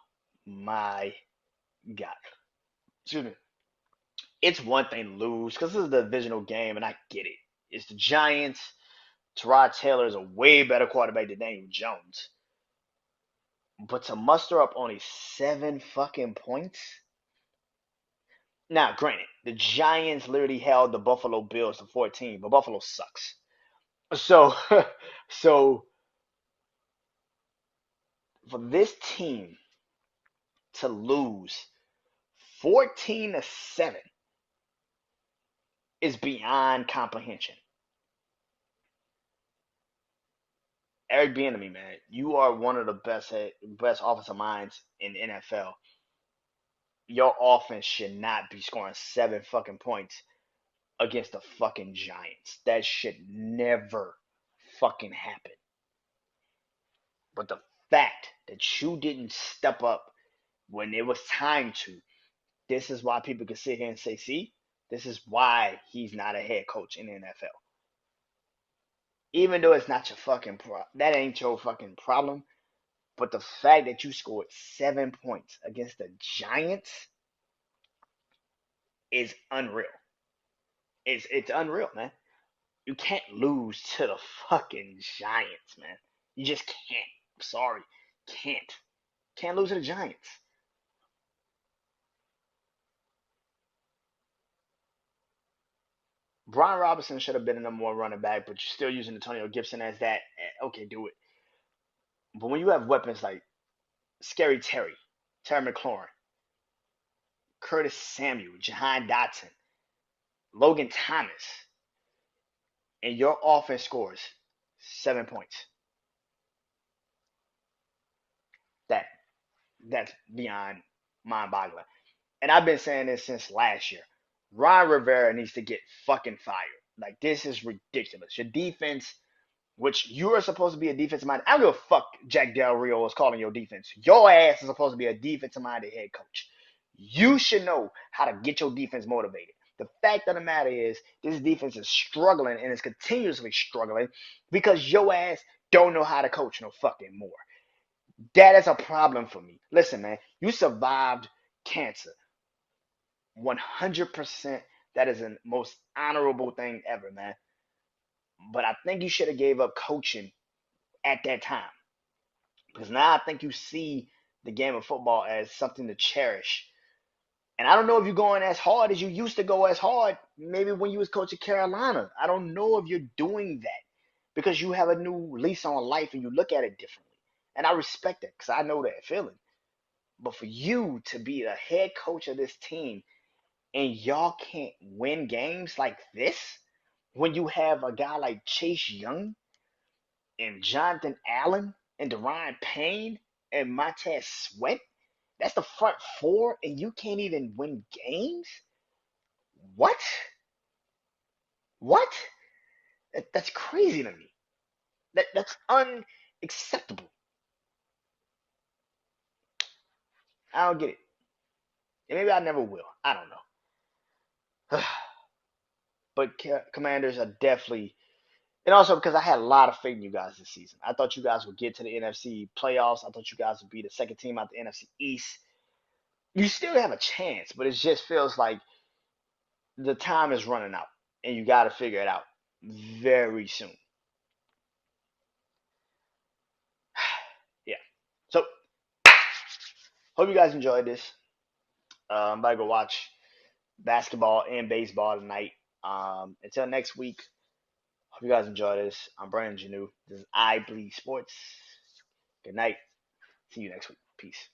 my God. Excuse me. It's one thing to lose because this is the divisional game, and I get it. It's the Giants. Tyrod Taylor is a way better quarterback than Daniel Jones. But to muster up only 7 fucking points. Now, granted, the Giants literally held the Buffalo Bills to 14, but Buffalo sucks. So, so for this team to lose 14-7 is beyond comprehension. Eric Bieniemy, man, you are one of the best offensive minds in the NFL. Your offense should not be scoring 7 fucking points against the fucking Giants. That should never fucking happen. But the fact that you didn't step up when it was time to, this is why people can sit here and say, see, this is why he's not a head coach in the NFL. Even though it's not your fucking that ain't your fucking problem. But the fact that you scored 7 points against the Giants is unreal. It's unreal, man. You can't lose to the fucking Giants, man. You just can't. I'm sorry. Can't lose to the Giants. Brian Robinson should have been a number one running back, but you're still using Antonio Gibson as that. Okay, do it. But when you have weapons like Scary Terry, Terry McLaurin, Curtis Samuel, Jahan Dotson, Logan Thomas, and your offense scores 7 points, that that's beyond mind-boggling. And I've been saying this since last year. Ron Rivera needs to get fucking fired. Like, this is ridiculous. Your defense, which you are supposed to be a defensive minded. I don't give a fuck Jack Del Rio is calling your defense. Your ass is supposed to be a defensive minded head coach. You should know how to get your defense motivated. The fact of the matter is, this defense is struggling and is continuously struggling because your ass don't know how to coach no fucking more. That is a problem for me. Listen, man, you survived cancer. 100%. That is the most honorable thing ever, man. But I think you should have gave up coaching at that time. Because now I think you see the game of football as something to cherish. And I don't know if you're going as hard as you used to go as hard, maybe when you was coaching Carolina. I don't know if you're doing that because you have a new lease on life and you look at it differently. And I respect that because I know that feeling. But for you to be the head coach of this team and y'all can't win games like this when you have a guy like Chase Young and Jonathan Allen and Deron Payne and Montez Sweat, that's the front four, and you can't even win games? What? What? That's crazy to me. That's unacceptable. I don't get it. And maybe I never will. I don't know. But Commanders are definitely, and also because I had a lot of faith in you guys this season. I thought you guys would get to the NFC playoffs. I thought you guys would be the second team out the NFC East. You still have a chance, but it just feels like the time is running out, and you got to figure it out very soon. Yeah. So hope you guys enjoyed this. I'm about to go watch basketball and baseball tonight. Until next week, hope you guys enjoy this. I'm Brandon Janeau. This is I Bleed Sports. Good night. See you next week. Peace.